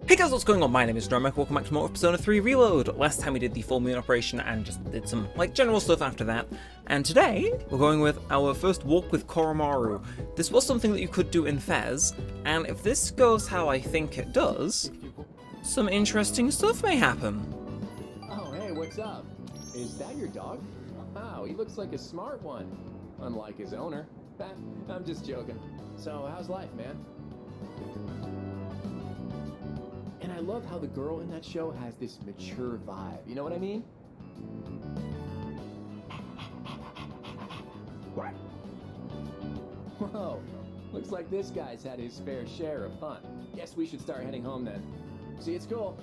Hey guys, what's going on? My name is Neremik, welcome back to more of Persona 3 Reload. Last time we did the full moon operation and just did some, general stuff after that. And today, we're going with our first walk with Koromaru. This was something that you could do in Fez, and if this goes how I think it does, some interesting stuff may happen. Oh, hey, what's up? Is that your dog? Wow, he looks like a smart one. Unlike his owner. I'm just joking. So, how's life, man? And I love how the girl in that show has this mature vibe. You know what I mean? What? Whoa. Looks like this guy's had his fair share of fun. Guess we should start heading home then. See, it's cool.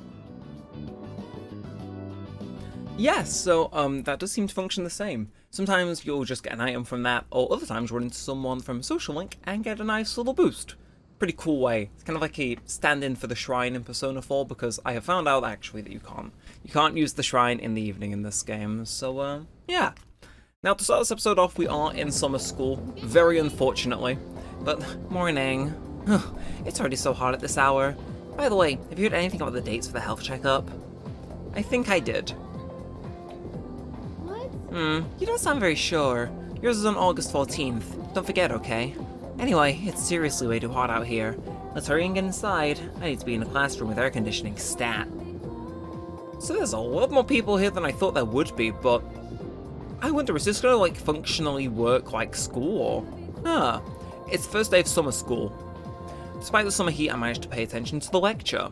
Yes, so that does seem to function the same. Sometimes you'll just get an item from that, or other times run into someone from a social link and get a nice little boost. Pretty cool way. It's kind of like a stand-in for the shrine in Persona 4, because I have found out actually that you can't use the shrine in the evening in this game, so yeah. Now to start this episode off, we are in summer school, very unfortunately, but morning. It's already so hot at this hour. By the way, have you heard anything about the dates for the health checkup? I think I did. What? You don't sound very sure. Yours is on August 14th. Don't forget, okay? Anyway, it's seriously way too hot out here. Let's hurry and get inside. I need to be in a classroom with air conditioning stat. So there's a lot more people here than I thought there would be, but I wonder, is this gonna functionally work like school or? It's the first day of summer school. Despite the summer heat, I managed to pay attention to the lecture.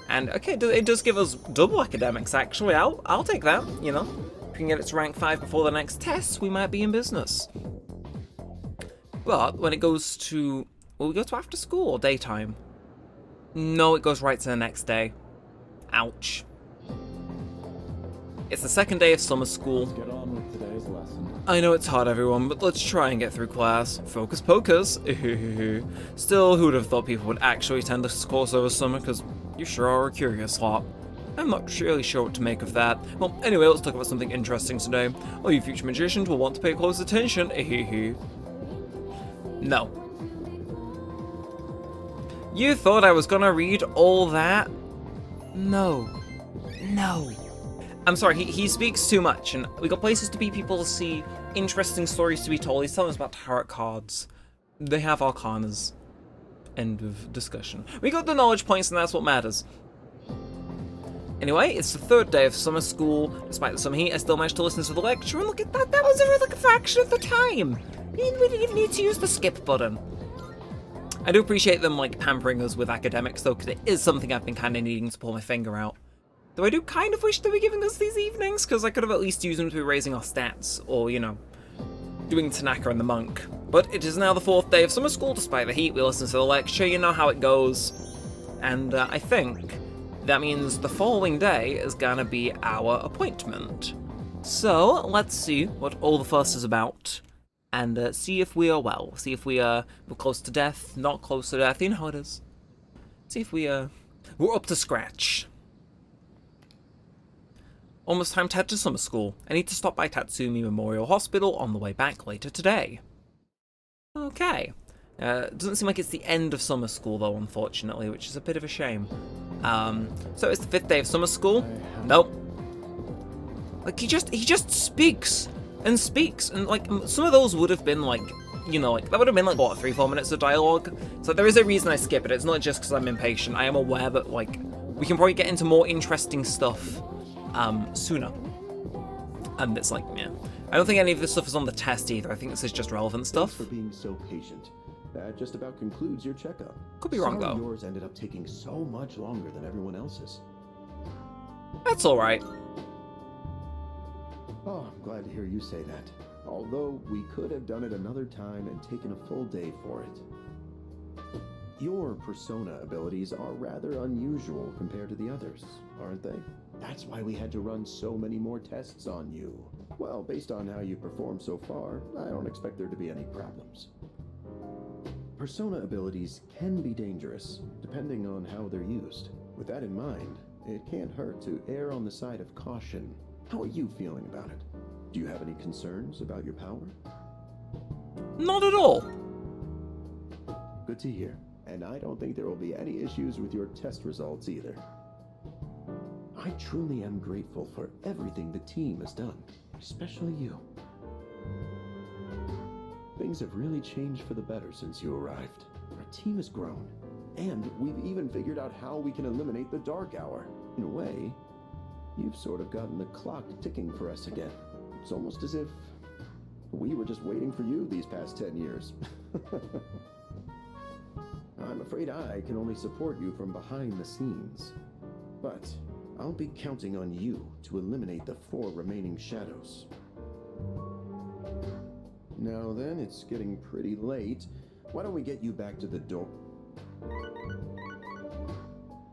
And okay, it does give us double academics actually. I'll take that, you know. If we can get it to rank 5 before the next test, we might be in business. But when it goes to, will we go to after school or daytime? No, it goes right to the next day. Ouch. It's the second day of summer school. Let's get on with today's lesson. I know it's hard, everyone, but let's try and get through class. Focus pocus. Still, who would have thought people would actually attend this course over summer, because you sure are a curious lot. I'm not really sure what to make of that. Well, anyway, let's talk about something interesting today. All you future magicians will want to pay close attention. No. You thought I was gonna read all that? No. I'm sorry, he speaks too much, and we got places to be, people to see, interesting stories to be told. He's telling us about tarot cards. They have arcanas. End of discussion. We got the knowledge points, and that's what matters. Anyway, it's the third day of summer school. Despite the summer heat, I still managed to listen to the lecture, and look at that, that was a fraction of the time! We didn't even need to use the skip button. I do appreciate them pampering us with academics though, because it is something I've been kind of needing to pull my finger out. Though I do kind of wish they were giving us these evenings, because I could have at least used them to be raising our stats, or, you know, doing Tanaka and the monk. But it is now the 4th day of summer school. Despite the heat, we listen to the lecture, you know how it goes. And I think that means the following day is gonna be our appointment. So let's see what all the fuss is about. And see if we are well. See if we're close to death, not close to death, you know how it is. See if we're up to scratch. Almost time to head to summer school. I need to stop by Tatsumi Memorial Hospital on the way back later today. Okay. Doesn't seem like it's the end of summer school though, unfortunately, which is a bit of a shame. So it's the 5th day of summer school. Nope. He just speaks. And some of those would have been that would have been 3-4 minutes of dialogue. So there is a reason I skip it. It's not just because I'm impatient. I am aware that we can probably get into more interesting stuff sooner. And it's yeah. I don't think any of this stuff is on the test either. I think this is just relevant stuff. Thanks for being so patient. That just about concludes your checkup. Could be wrong though. Yours ended up taking so much longer than everyone else's. That's all right. Oh, I'm glad to hear you say that. Although we could have done it another time and taken a full day for it. Your persona abilities are rather unusual compared to the others, aren't they? That's why we had to run so many more tests on you. Well, based on how you performed so far, I don't expect there to be any problems. Persona abilities can be dangerous, depending on how they're used. With that in mind, it can't hurt to err on the side of caution. How are you feeling about it? Do you have any concerns about your power? Not at all. Good to hear. and I don't think there will be any issues with your test results either. I truly am grateful for everything the team has done, especially you. Things have really changed for the better since you arrived. Our team has grown, and we've even figured out how we can eliminate the dark hour. In a way, you've sort of gotten the clock ticking for us again. It's almost as if we were just waiting for you these past 10 years. I'm afraid I can only support you from behind the scenes. But I'll be counting on you to eliminate the 4 remaining shadows. Now then, it's getting pretty late. Why don't we get you back to the door?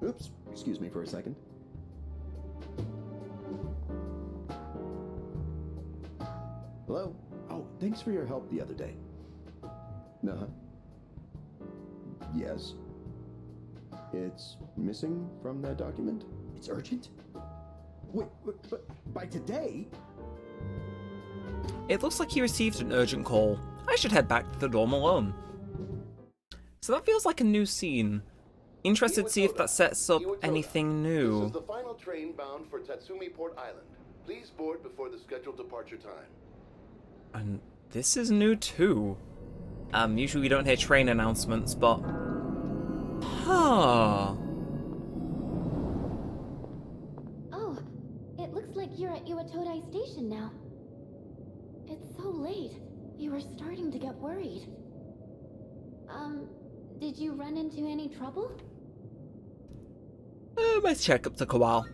Oops, excuse me for a second. Hello? Oh, thanks for your help the other day. Uh-huh. Yes. It's missing from that document? It's urgent? Wait, but by today? It looks like he received an urgent call. I should head back to the dorm alone. So that feels like a new scene. Interested to see if that sets up anything new. This is the final train bound for Tatsumi Port Island. Please board before the scheduled departure time. And this is new too. Usually we don't hear train announcements, but... Huh. Oh, it looks like you're at Iwatodai Station now. It's so late. We were starting to get worried. Did you run into any trouble? My checkup took a while.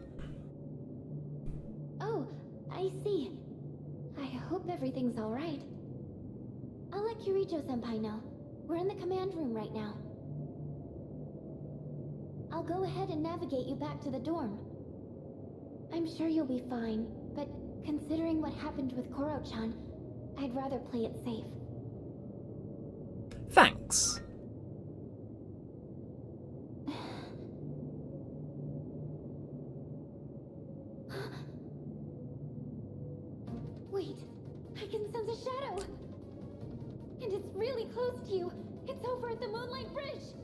Oh, I see. I hope everything's alright. I'll let Kirijo-senpai know. We're in the command room right now. I'll go ahead and navigate you back to the dorm. I'm sure you'll be fine, but considering what happened with Koro-chan, I'd rather play it safe. Thanks. Wait, I can sense a shadow! And it's really close to you. It's over at the Moonlight Bridge.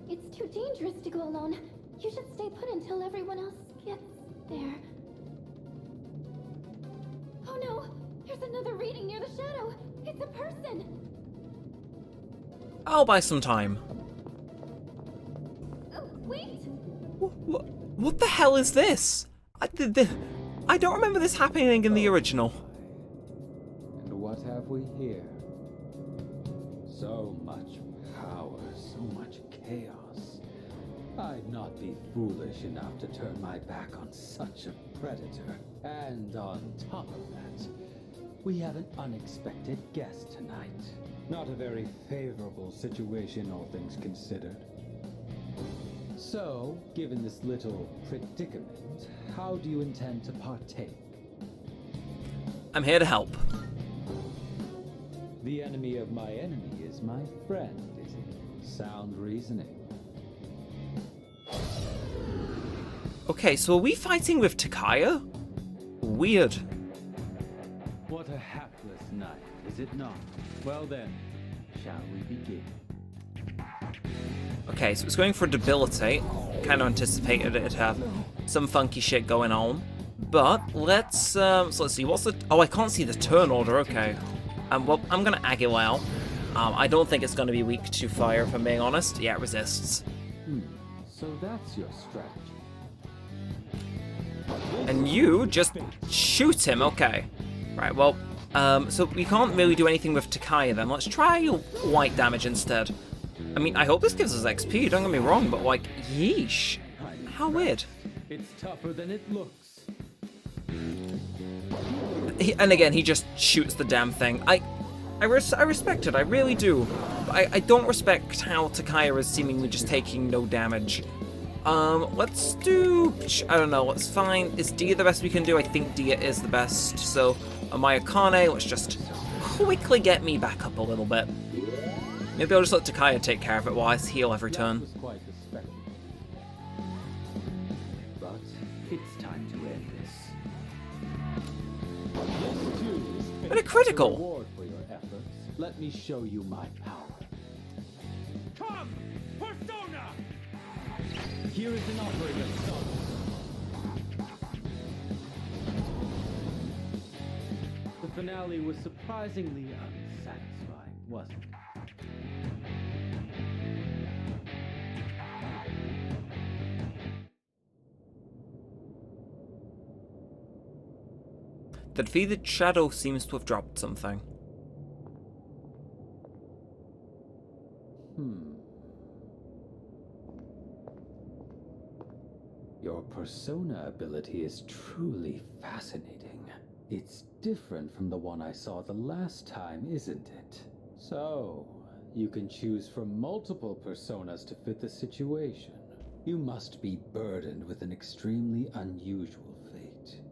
It's too dangerous to go alone. You should stay put until everyone else gets there. Oh no! There's another reading near the shadow! It's a person! I'll buy some time. Oh, wait! What the hell is this? I don't remember this happening in the original. And what have we here? So much power, so much chaos. I'd not be foolish enough to turn my back on such a predator. And on top of that, we have an unexpected guest tonight. Not a very favorable situation, all things considered. So, given this little predicament, how do you intend to partake? I'm here to help. The enemy of my enemy is my friend, is it? Sound reasoning. Okay, so are we fighting with Takaya? Weird. What a hapless night, is it not? Well then, shall we begin? Okay, so it's going for debilitate. Kind of anticipated it'd have some funky shit going on. But let's so let's see, what's the... Oh, I can't see the turn order, okay. Well, I'm gonna Aguilao. I don't think it's gonna be weak to fire, if I'm being honest. Yeah, it resists. So that's your strategy. And you just shoot him, okay. Right, well, so we can't really do anything with Takaya then. Let's try white damage instead. I mean, I hope this gives us XP, don't get me wrong, but like, yeesh. How weird. It's tougher than it looks. And again, he just shoots the damn thing. I respect it, I really do. I don't respect how Takaya is seemingly just taking no damage. Let's do... I don't know, let's find... Is Dia the best we can do? I think Dia is the best. So, Mayakane, let's just quickly get me back up a little bit. Maybe I'll just let Takaya take care of it while I heal every turn. That was quite the spectacle. But it's time to end this. This too is And a critical! reward for your efforts. Let me show you my power. Come! Here is an offering of solace. The finale was surprisingly unsatisfying, wasn't it? The defeated shadow seems to have dropped something. Your persona ability is truly fascinating. It's different from the one I saw the last time, isn't it? So, you can choose from multiple personas to fit the situation. You must be burdened with an extremely unusual fate.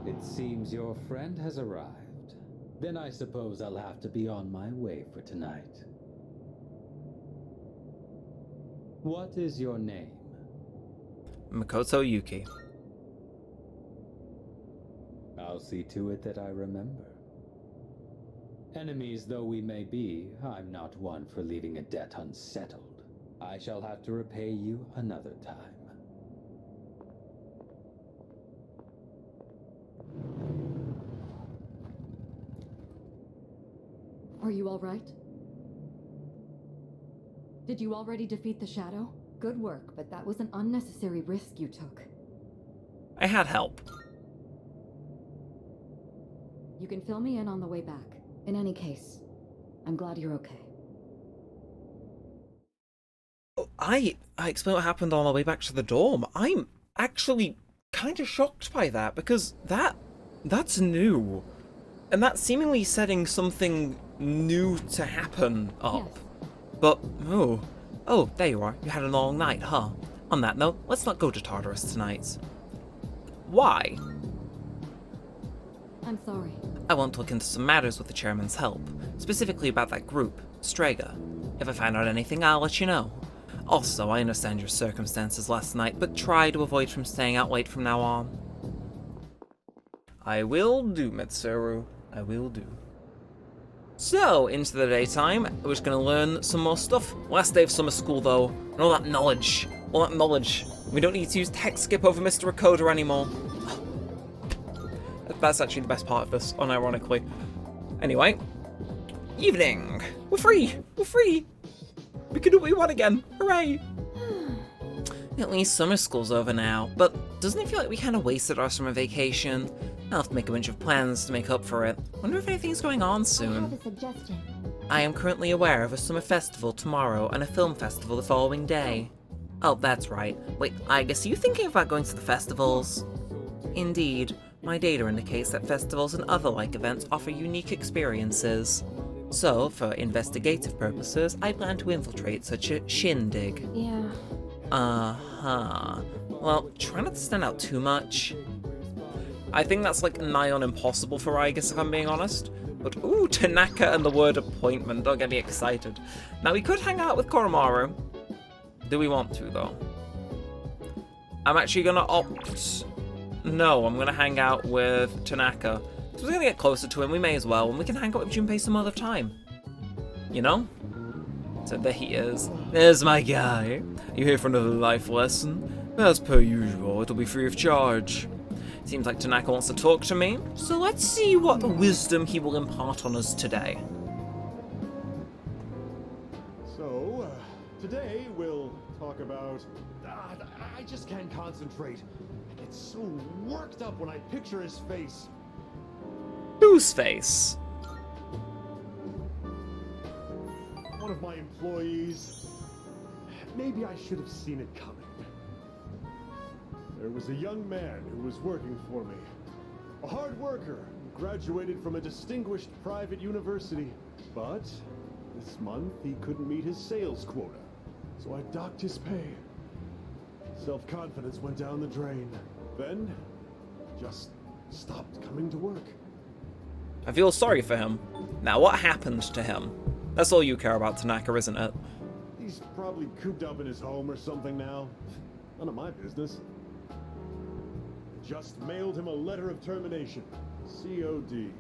It seems your friend has arrived. Then I suppose I'll have to be on my way for tonight. What is your name? Makoto Yuki. I'll see to it that I remember. Enemies though we may be, I'm not one for leaving a debt unsettled. I shall have to repay you another time. Are you all right? Did you already defeat the shadow? Good work, but that was an unnecessary risk you took. I had help. You can fill me in on the way back. In any case, I'm glad you're okay. I explained what happened on our way back to the dorm. I'm actually kind of shocked by that, because that's new. And that's seemingly setting something new to happen up. Yes. But, oh, there you are. You had a long night, huh? On that note, let's not go to Tartarus tonight. Why? I'm sorry. I want to look into some matters with the chairman's help, specifically about that group, Strega. If I find out anything, I'll let you know. Also, I understand your circumstances last night, but try to avoid from staying out late from now on. I will do, Mitsuru. I will do. So, into the daytime, we're just going to learn some more stuff. Last day of summer school, though, and all that knowledge. We don't need to use text skip over Mr. Rakoda anymore. That's actually the best part of this, unironically. Anyway, evening. We're free. We can do what we want again. Hooray. At least summer school's over now, but doesn't it feel like we kind of wasted our summer vacation? I'll have to make a bunch of plans to make up for it. Wonder if anything's going on I have soon. a suggestion. I am currently aware of a summer festival tomorrow and a film festival the following day. Oh, that's right. Wait, I guess are you thinking about going to the festivals? Indeed. My data indicates that festivals and other like events offer unique experiences. So, for investigative purposes, I plan to infiltrate such a shindig. Yeah. Uh-huh. Well, try not to stand out too much. I think that's like nigh on impossible for Igus, if I'm being honest. But ooh, Tanaka and the word appointment, don't get me excited. Now, we could hang out with Koromaru. Do we want to, though? I'm actually gonna opt... No, I'm gonna hang out with Tanaka. So we're gonna get closer to him, we may as well, and we can hang out with Junpei some other time. You know? So there he is. There's my guy. You here for another life lesson? As per usual, it'll be free of charge. Seems like Tanaka wants to talk to me, so let's see what wisdom he will impart on us today. So, today we'll talk about... I just can't concentrate. I get so worked up when I picture his face. Whose face? One of my employees. Maybe I should have seen it coming. There was a young man who was working for me. A hard worker, graduated from a distinguished private university. But this month he couldn't meet his sales quota, so I docked his pay. Self-confidence went down the drain. Then, just stopped coming to work. I feel sorry for him. Now, what happened to him? That's all you care about, Tanaka, isn't it? He's probably cooped up in his home or something now. None of my business. Just mailed him a letter of termination. COD.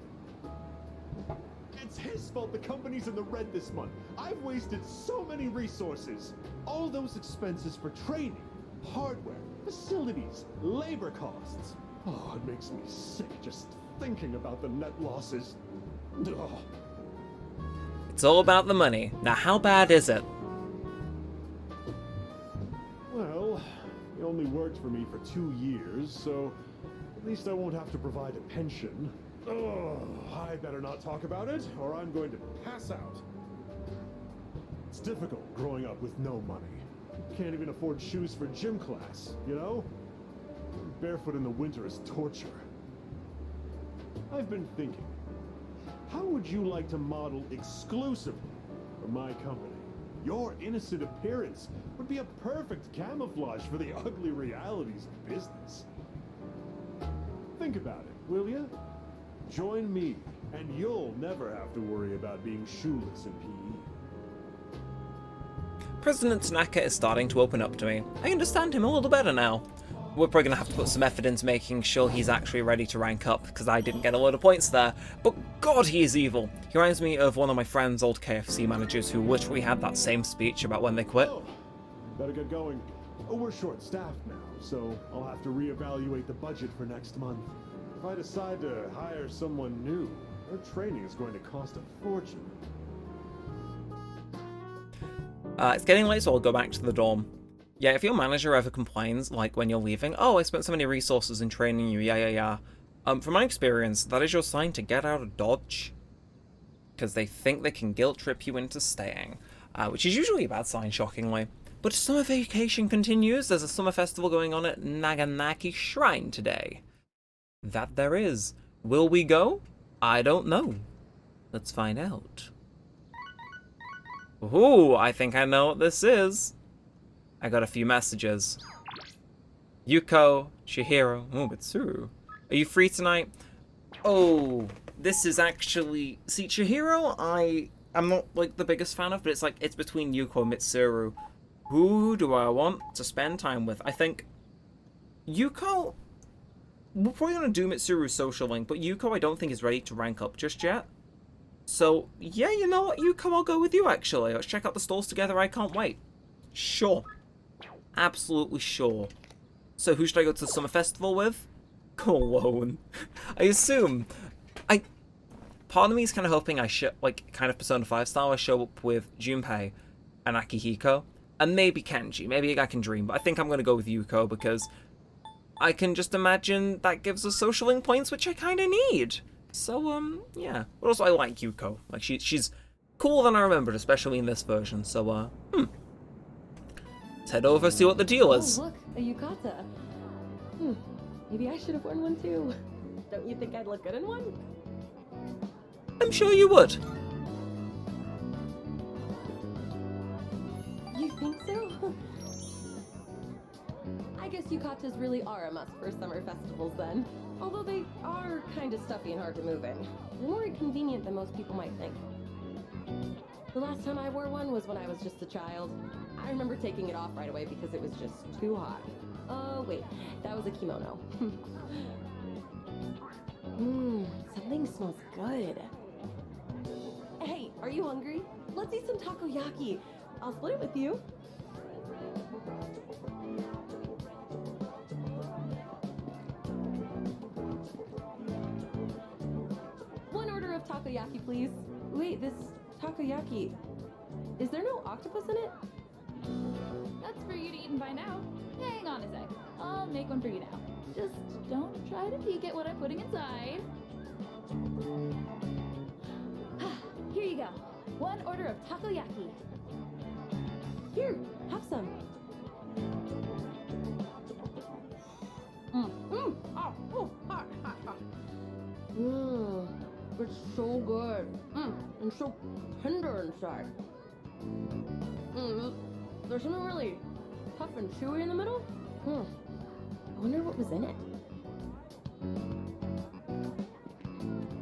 It's his fault the company's in the red this month. I've wasted so many resources. All those expenses for training, hardware, facilities, labor costs. Oh, it makes me sick just thinking about the net losses. Ugh. It's all about the money. Now, how bad is it? Well, he only worked for me for 2 years, so at least I won't have to provide a pension. Ugh, I better not talk about it, or I'm going to pass out. It's difficult growing up with no money. Can't even afford shoes for gym class, you know? Barefoot in the winter is torture. I've been thinking, how would you like to model exclusively for my company? Your innocent appearance would be a perfect camouflage for the ugly realities of business. Think about it, will ya? Join me, and you'll never have to worry about being shoeless in PE. President Tanaka is starting to open up to me. I understand him a little better now. We're probably going to have to put some effort into making sure he's actually ready to rank up, because I didn't get a lot of points there. But God, he is evil. He reminds me of one of my friend's old KFC managers who literally had that same speech about when they quit. Oh, better get going. Oh, we're short-staffed now, so I'll have to reevaluate the budget for next month. If I decide to hire someone new, their training is going to cost a fortune. It's getting late, so I'll go back to the dorm. Yeah, if your manager ever complains, like when you're leaving, oh, I spent so many resources in training you, yeah. From my experience, that is your sign to get out of Dodge. Because they think they can guilt trip you into staying. Which is usually a bad sign, shockingly. But summer vacation continues. There's a summer festival going on at Naganaki Shrine today. That there is. Will we go? I don't know. Let's find out. Ooh, I think I know what this is. I got a few messages. Yuko, Chihiro, Mitsuru. Are you free tonight? Oh, this is actually... See, Chihiro, I'm not, like, the biggest fan of, but it's between Yuko and Mitsuru. Who do I want to spend time with? I think... Yuko... We're probably going to do Mitsuru's social link, but Yuko I don't think is ready to rank up just yet. So, yeah, you know what, Yuko, I'll go with you, actually. Let's check out the stalls together, I can't wait. Sure. Absolutely sure. So who should I go to the summer festival with? Go alone. I assume. Part of me is kind of hoping I should, like, kind of Persona 5 style, I show up with Junpei and Akihiko, and maybe Kenji. Maybe I can dream, but I think I'm going to go with Yuko because I can just imagine that gives us social link points, which I kind of need. So, yeah. But also, I like Yuko. Like, she's cooler than I remembered, especially in this version. So, let's head over, see what the deal is. Oh, look, a yukata. Maybe I should have worn one too. Don't you think I'd look good in one? I'm sure you would. You think so? I guess yukatas really are a must for summer festivals then. Although they are kind of stuffy and hard to move in. They're more inconvenient than most people might think. The last time I wore one was when I was just a child. I remember taking it off right away because it was just too hot. Oh, wait, that was a kimono. Something smells good. Hey, are you hungry? Let's eat some takoyaki. I'll split it with you. One order of takoyaki, please. Wait, this takoyaki, is there no octopus in it? That's for you to eat and find out. Hang on a sec. I'll make one for you now. Just don't try to peek at what I'm putting inside. Here you go. One order of takoyaki. Here, have some. It's so good. And so tender inside. There's something really tough and chewy in the middle. I wonder what was in it.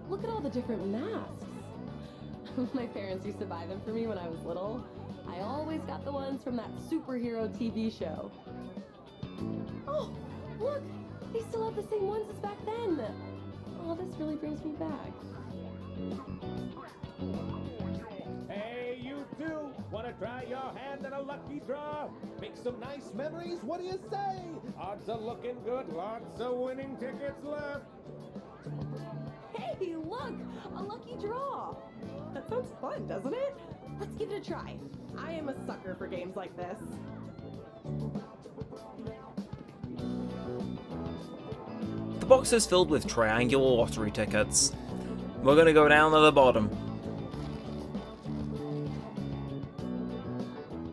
Look at all the different masks. My parents used to buy them for me when I was little. I always got the ones from that superhero TV show. Oh, look! They still have the same ones as back then. Oh, this really brings me back. Hey, you two! Wanna try your hand at a lucky draw? Make some nice memories? What do you say? Odds are looking good, lots of winning tickets left. Hey, look! A lucky draw! That sounds fun, doesn't it? Let's give it a try. I am a sucker for games like this. The box is filled with triangular lottery tickets. We're gonna go down to the bottom.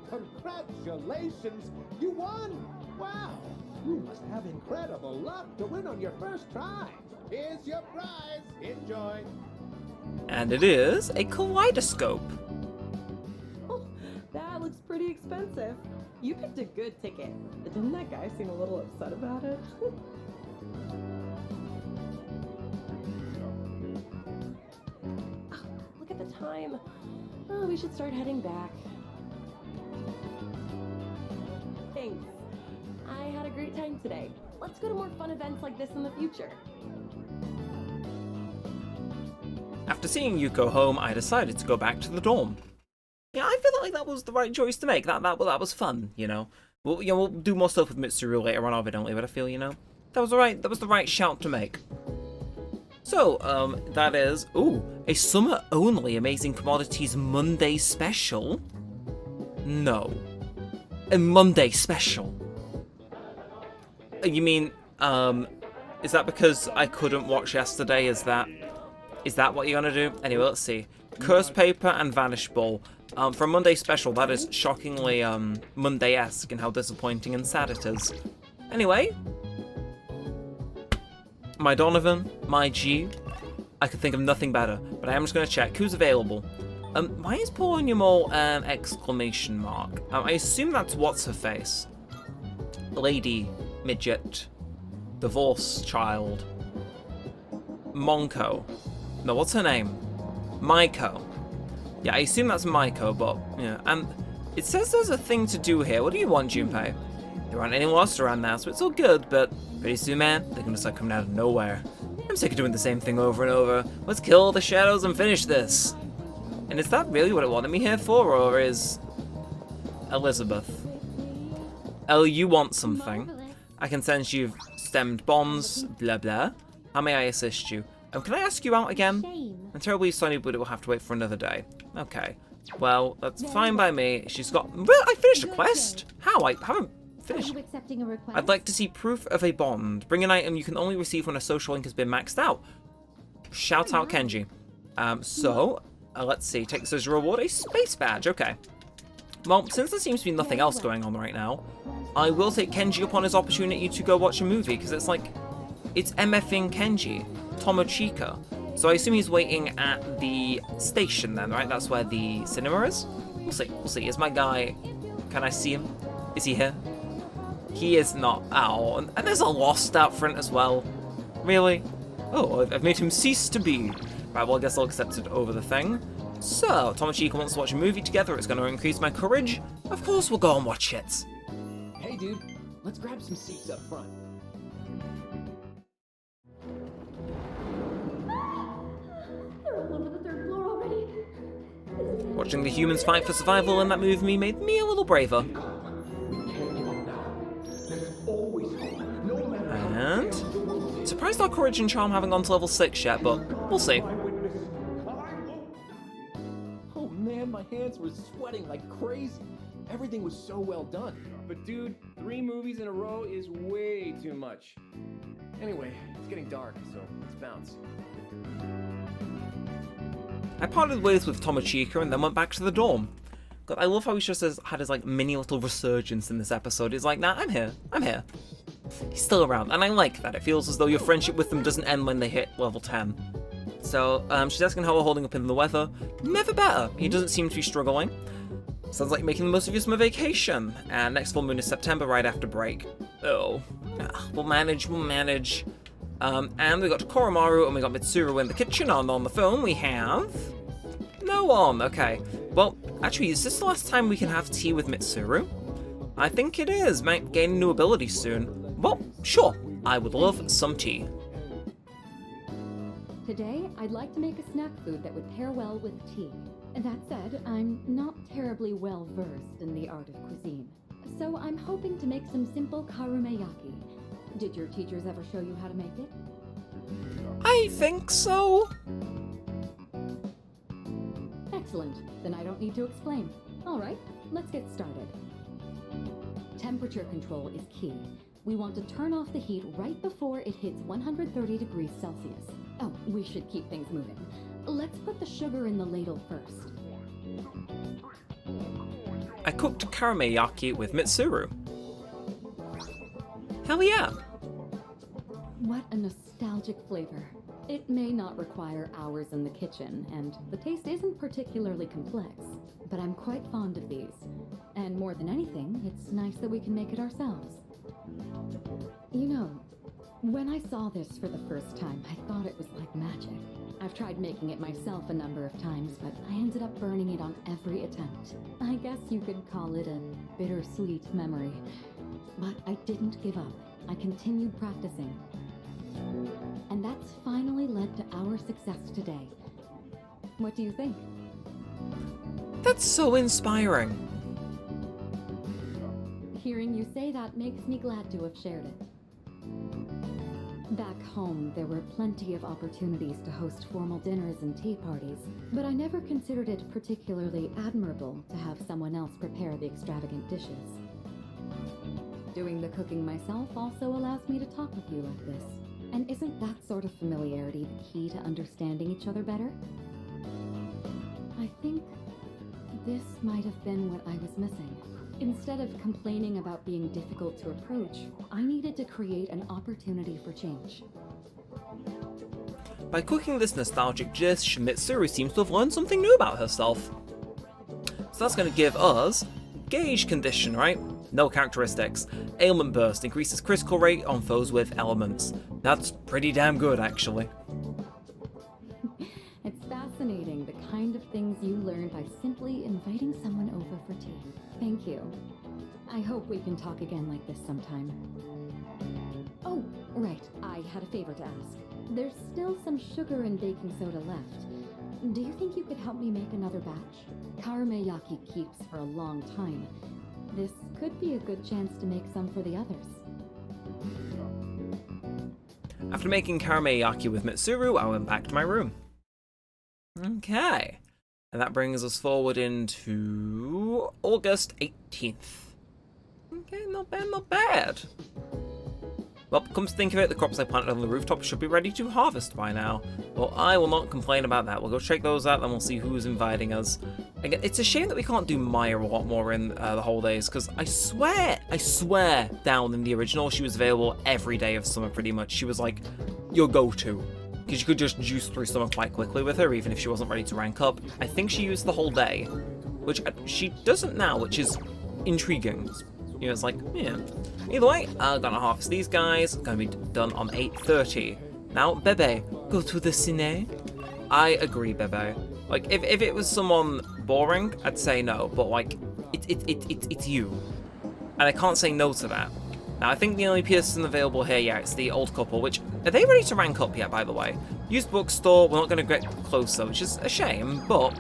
Congratulations! You won! Wow! You must have incredible luck to win on your first try. Here's your prize. Enjoy. And it is a kaleidoscope. Oh, that looks pretty expensive. You picked a good ticket. Didn't that guy seem a little upset about it? Oh, look at the time. Oh, we should start heading back. Thanks. I had a great time today. Let's go to more fun events like this in the future. After seeing Yuko home, I decided to go back to the dorm. Yeah, I feel like that was the right choice to make. That was fun, you know. We'll do more stuff with Mitsuru later on, evidently, but I feel, you know, that was the right shout to make. So, that is, a summer-only Amazing Commodities Monday special? No. A Monday special? You mean, is that because I couldn't watch yesterday? Is that what you're gonna do? Anyway, let's see. Curse Paper and Vanish Ball. For a Monday special, that is shockingly, Monday-esque in how disappointing and sad it is. Anyway. My Donovan, my G. I could think of nothing better, but I am just gonna check who's available. Why is Polonium all an exclamation mark? I assume that's what's-her-face. Lady, Midget, Divorce Child, Monko. No, what's her name? Maiko. Yeah, I assume that's Maiko, but, yeah. And it says there's a thing to do here. What do you want, Junpei? There aren't any lost around now, so it's all good, but pretty soon, man, they're gonna start coming out of nowhere. I'm sick of doing the same thing over and over. Let's kill all the shadows and finish this. And is that really what it wanted me here for, or is Elizabeth? Elle, you want something. I can sense you've stemmed bombs, blah blah. How may I assist you? Can I ask you out again? I'm terribly sorry, but it will have to wait for another day. Okay. Well, that's fine by me. She's got... Well, I finished a quest! How? I haven't finished. Are you accepting a request? I'd like to see proof of a bond. Bring an item you can only receive when a social link has been maxed out. Shout out Kenji. Let's see. Take this as a reward. A space badge. Okay. Well, since there seems to be nothing else going on right now, I will take Kenji upon his opportunity to go watch a movie, because it's like... It's MFing Kenji. Tomochika. So I assume he's waiting at the station then, right? That's where the cinema is? We'll see. We'll see. Is my guy... Can I see him? Is he here? He is not. Oh, and there's a Lost out front as well. Really? Oh, I've made him cease to be. Right, well, I guess I'll accept it over the thing. So, Tomochika wants to watch a movie together. It's going to increase my courage. Of course we'll go and watch it. Hey, dude. Let's grab some seats up front. They're all over the third floor already. Watching the humans fight for survival in that movie made me a little braver. And... Surprised our courage and charm haven't gone to level 6 yet, but we'll see. Oh man, my hands were sweating like crazy. Everything was so well done. But dude, 3 movies in a row is way too much. Anyway, it's getting dark, so let's bounce. I parted ways with Tomochika and then went back to the dorm. God, I love how he's just had his like mini little resurgence in this episode. He's like, nah, I'm here. He's still around, and I like that. It feels as though your friendship with them doesn't end when they hit level 10. So, she's asking how we're holding up in the weather. Never better. He doesn't seem to be struggling. Sounds like making the most of your summer vacation. And next full moon is September, right after break. Oh. We'll manage. And we got Koromaru and we got Mitsuru in the kitchen, and on the phone we have... No one. Okay. Well, actually, is this the last time we can have tea with Mitsuru? I think it is. Might gain new abilities soon. Well, sure. I would love some tea. Today, I'd like to make a snack food that would pair well with tea. That said, I'm not terribly well versed in the art of cuisine. So I'm hoping to make some simple karumeyaki. Did your teachers ever show you how to make it? I think so. Excellent. Then I don't need to explain. All right, let's get started. Temperature control is key. We want to turn off the heat right before it hits 130 degrees Celsius. Oh, we should keep things moving. Let's put the sugar in the ladle first. I cooked karumeyaki with Mitsuru. Hell yeah. What a nostalgic flavor. It may not require hours in the kitchen, and the taste isn't particularly complex, but I'm quite fond of these. And more than anything, it's nice that we can make it ourselves. You know, when I saw this for the first time, I thought it was like magic. I've tried making it myself a number of times, but I ended up burning it on every attempt. I guess you could call it a bittersweet memory. But I didn't give up. I continued practicing. And that's finally led to our success today. What do you think? That's so inspiring. Hearing you say that makes me glad to have shared it. Back home, there were plenty of opportunities to host formal dinners and tea parties, but I never considered it particularly admirable to have someone else prepare the extravagant dishes. Doing the cooking myself also allows me to talk with you like this. And isn't that sort of familiarity the key to understanding each other better? I think this might have been what I was missing. Instead of complaining about being difficult to approach, I needed to create an opportunity for change. By cooking this nostalgic dish, Mitsuru seems to have learned something new about herself. So that's going to give us Gauge Condition, right? No characteristics. Ailment Burst increases critical rate on foes with elements. That's pretty damn good, actually. It's fascinating, the kind of things you learn by simply inviting someone over for tea. Thank you. I hope we can talk again like this sometime. Oh, right, I had a favor to ask. There's still some sugar and baking soda left. Do you think you could help me make another batch? Karumeyaki keeps for a long time. This could be a good chance to make some for the others. After making karumeyaki with Mitsuru, I went back to my room. Okay. And that brings us forward into August 18th. Okay, not bad, not bad. Well, come to think of it, the crops I planted on the rooftop should be ready to harvest by now. Well, I will not complain about that. We'll go check those out, and we'll see who's inviting us. Again, it's a shame that we can't do Maya a lot more in the holidays, because I swear down in the original, she was available every day of summer, pretty much. She was like your go-to, because you could just juice through summer quite quickly with her, even if she wasn't ready to rank up. I think she used the whole day, which she doesn't now, which is intriguing. You know, it's like, yeah. Either way, I'm gonna harvest these guys. Gonna be done on 8:30. Now, Bebe, go to the cine. I agree, Bebe. Like, if it was someone boring, I'd say no. But like, it's you, and I can't say no to that. Now, I think the only person available here, yeah, it's the old couple. Which are they ready to rank up yet? By the way, used bookstore. We're not gonna get closer, which is a shame, but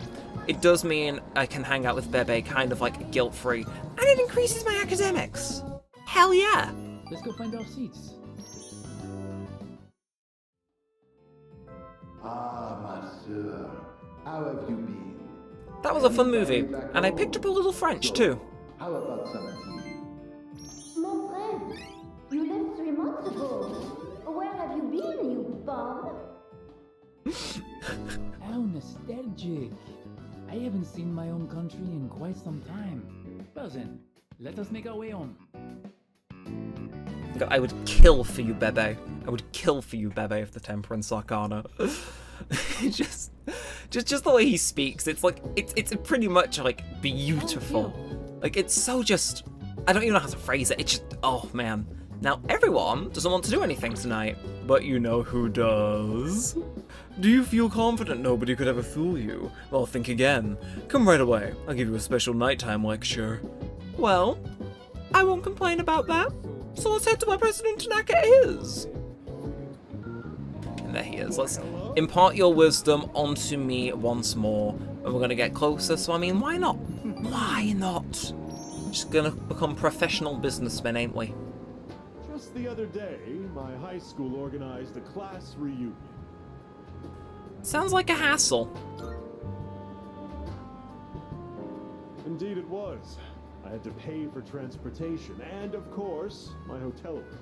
it does mean I can hang out with Bebe kind of like guilt-free, and it increases my academics. Hell yeah! Let's go find our seats. Ah, monsieur. How have you been? That was a fun movie, and I picked up a little French too. How about some tea? Mon friend, you left 3 months ago. Where have you been, you bum? How nostalgic. I haven't seen my own country in quite some time. Well then, let us make our way on. God, I would kill for you, Bebe. I would kill for you, Bebe, of the Temperance Arcana. just the way he speaks, it's like it's pretty much like beautiful. Like it's so just, I don't even know how to phrase it. It's just, oh man. Now everyone doesn't want to do anything tonight, but you know who does. Do you feel confident nobody could ever fool you? Well, think again. Come right away. I'll give you a special nighttime lecture. Well, I won't complain about that. So let's head to where President Tanaka is. And there he is. Let's impart your wisdom onto me once more, and we're gonna get closer. So I mean, why not? Why not? Just gonna become professional businessmen, ain't we? Just the other day, my high school organized a class reunion. Sounds like a hassle. Indeed it was. I had to pay for transportation and, of course, my hotel room.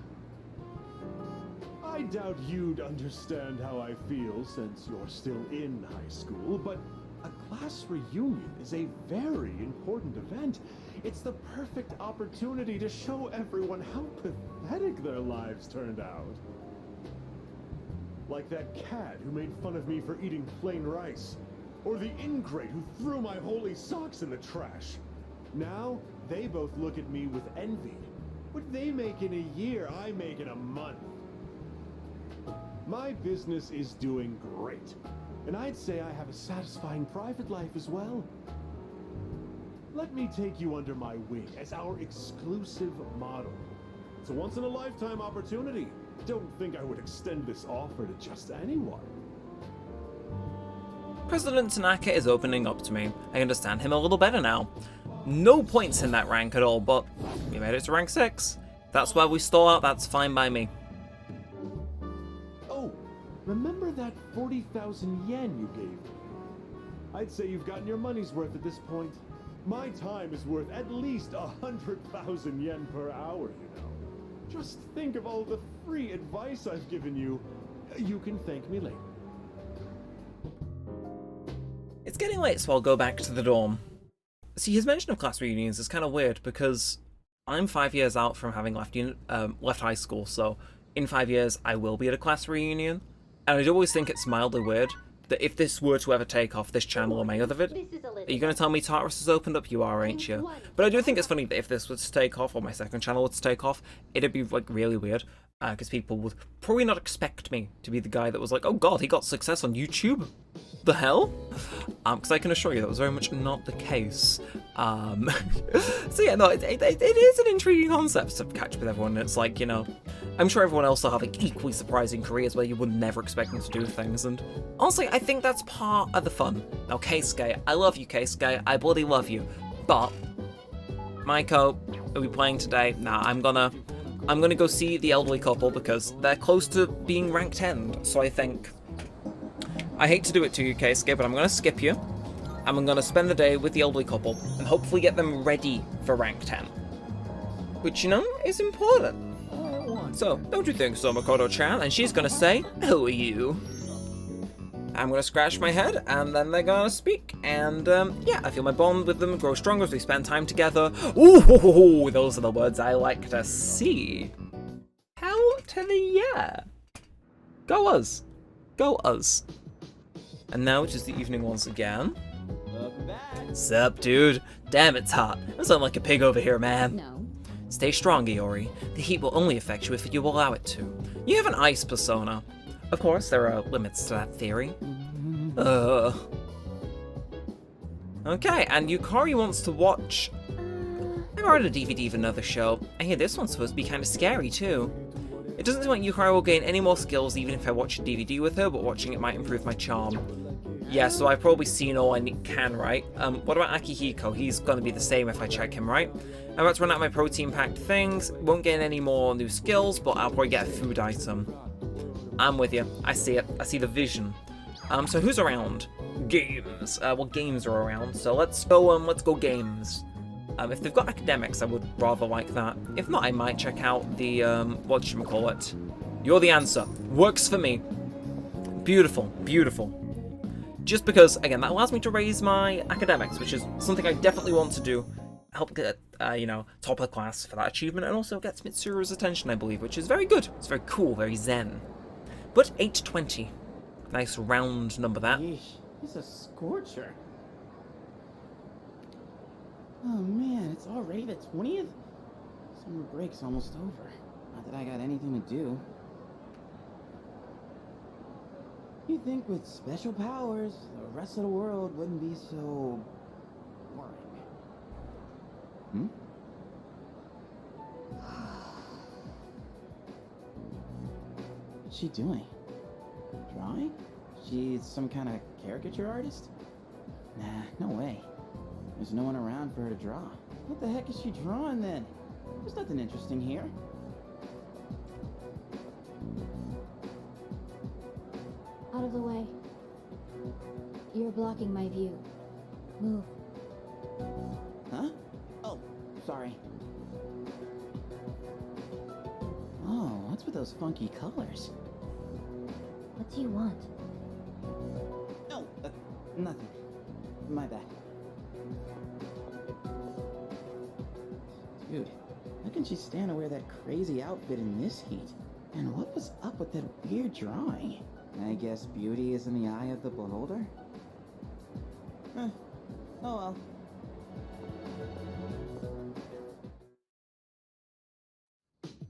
I doubt you'd understand how I feel since you're still in high school, but a class reunion is a very important event. It's the perfect opportunity to show everyone how pathetic their lives turned out. Like that cad who made fun of me for eating plain rice. Or the ingrate who threw my holy socks in the trash. Now, they both look at me with envy. What they make in a year, I make in a month. My business is doing great. And I'd say I have a satisfying private life as well. Let me take you under my wing as our exclusive model. It's a once-in-a-lifetime opportunity. Don't think I would extend this offer to just anyone. President Tanaka is opening up to me. I understand him a little better now. No points in that rank at all, but we made it to rank 6. That's where we stall out, that's fine by me. Oh, remember that 40,000 yen you gave me? I'd say you've gotten your money's worth at this point. My time is worth at least 100,000 yen per hour, you know. Just think of all the free advice I've given you. You can thank me later. It's getting late, so I'll go back to the dorm. See, his mention of class reunions is kind of weird because I'm 5 years out from having left high school, so in 5 years I will be at a class reunion. And I do always think it's mildly weird that if this were to ever take off, this channel or my other vid, are you going to tell me Tartarus has opened up? You are, ain't you? But I do think it's funny that if this was to take off, or my second channel was to take off, it'd be like really weird. Because people would probably not expect me to be the guy that was like, oh god, he got success on YouTube. The hell? Because I can assure you that was very much not the case. So yeah, no, it is an intriguing concept to catch up with everyone. It's like, you know, I'm sure everyone else will have like equally surprising careers where you would never expect them to do things. And honestly, I think that's part of the fun. Now, Keisuke, I love you, Keisuke. I bloody love you. But, Maiko, are we playing today? Nah, I'm gonna go see the elderly couple because they're close to being ranked end. So I think, I hate to do it to you, Keisuke, but I'm gonna skip you. And I'm gonna spend the day with the elderly couple and hopefully get them ready for rank 10. Which, you know, is important. So, don't you think so, Makoto-chan? And she's gonna say, who are you? I'm gonna scratch my head, and then they're gonna speak. And, yeah, I feel my bond with them grow stronger as we spend time together. Ooh, those are the words I like to see. Hell to the yeah. Go us. Go us. And now it is the evening once again. Welcome back. Sup, dude? Damn, it's hot. I sound like a pig over here, man. No. Stay strong, Iori. The heat will only affect you if you allow it to. You have an ice persona. Of course, there are limits to that theory. Okay, and Yukari wants to watch... I borrowed a DVD of another show. I hear this one's supposed to be kind of scary, too. It doesn't seem like Yukari will gain any more skills even if I watch a DVD with her, but watching it might improve my charm. Yeah, so I've probably seen all I can, right? What about Akihiko? He's going to be the same if I check him, right? I'm about to run out of my protein-packed things. Won't gain any more new skills, but I'll probably get a food item. I'm with you. I see it. I see the vision. So who's around? Games. Well, games are around, so let's go games. If they've got academics, I would rather like that. If not, I might check out the, whatchamacallit. You're the answer. Works for me. Beautiful, beautiful. Just because, again, that allows me to raise my academics, which is something I definitely want to do. Help get, you know, top of the class for that achievement, and also gets Mitsuru's attention, I believe, which is very good. It's very cool, very zen. But 820. Nice round number, that. Yeesh, it's a scorcher. Oh man, it's already the 20th? Summer break's almost over. Not that I got anything to do. You'd think with special powers, the rest of the world wouldn't be so... boring. Hmm? What's she doing? Drawing? She's some kind of caricature artist? Nah, no way. There's no one around for her to draw. What the heck is she drawing then? There's nothing interesting here. Out of the way. You're blocking my view. Move. Huh? Oh, sorry. Oh, what's with those funky colors? What do you want? No, nothing. My bad. Dude, how can she stand to wear that crazy outfit in this heat? And what was up with that weird drawing? I guess beauty is in the eye of the beholder? Oh well.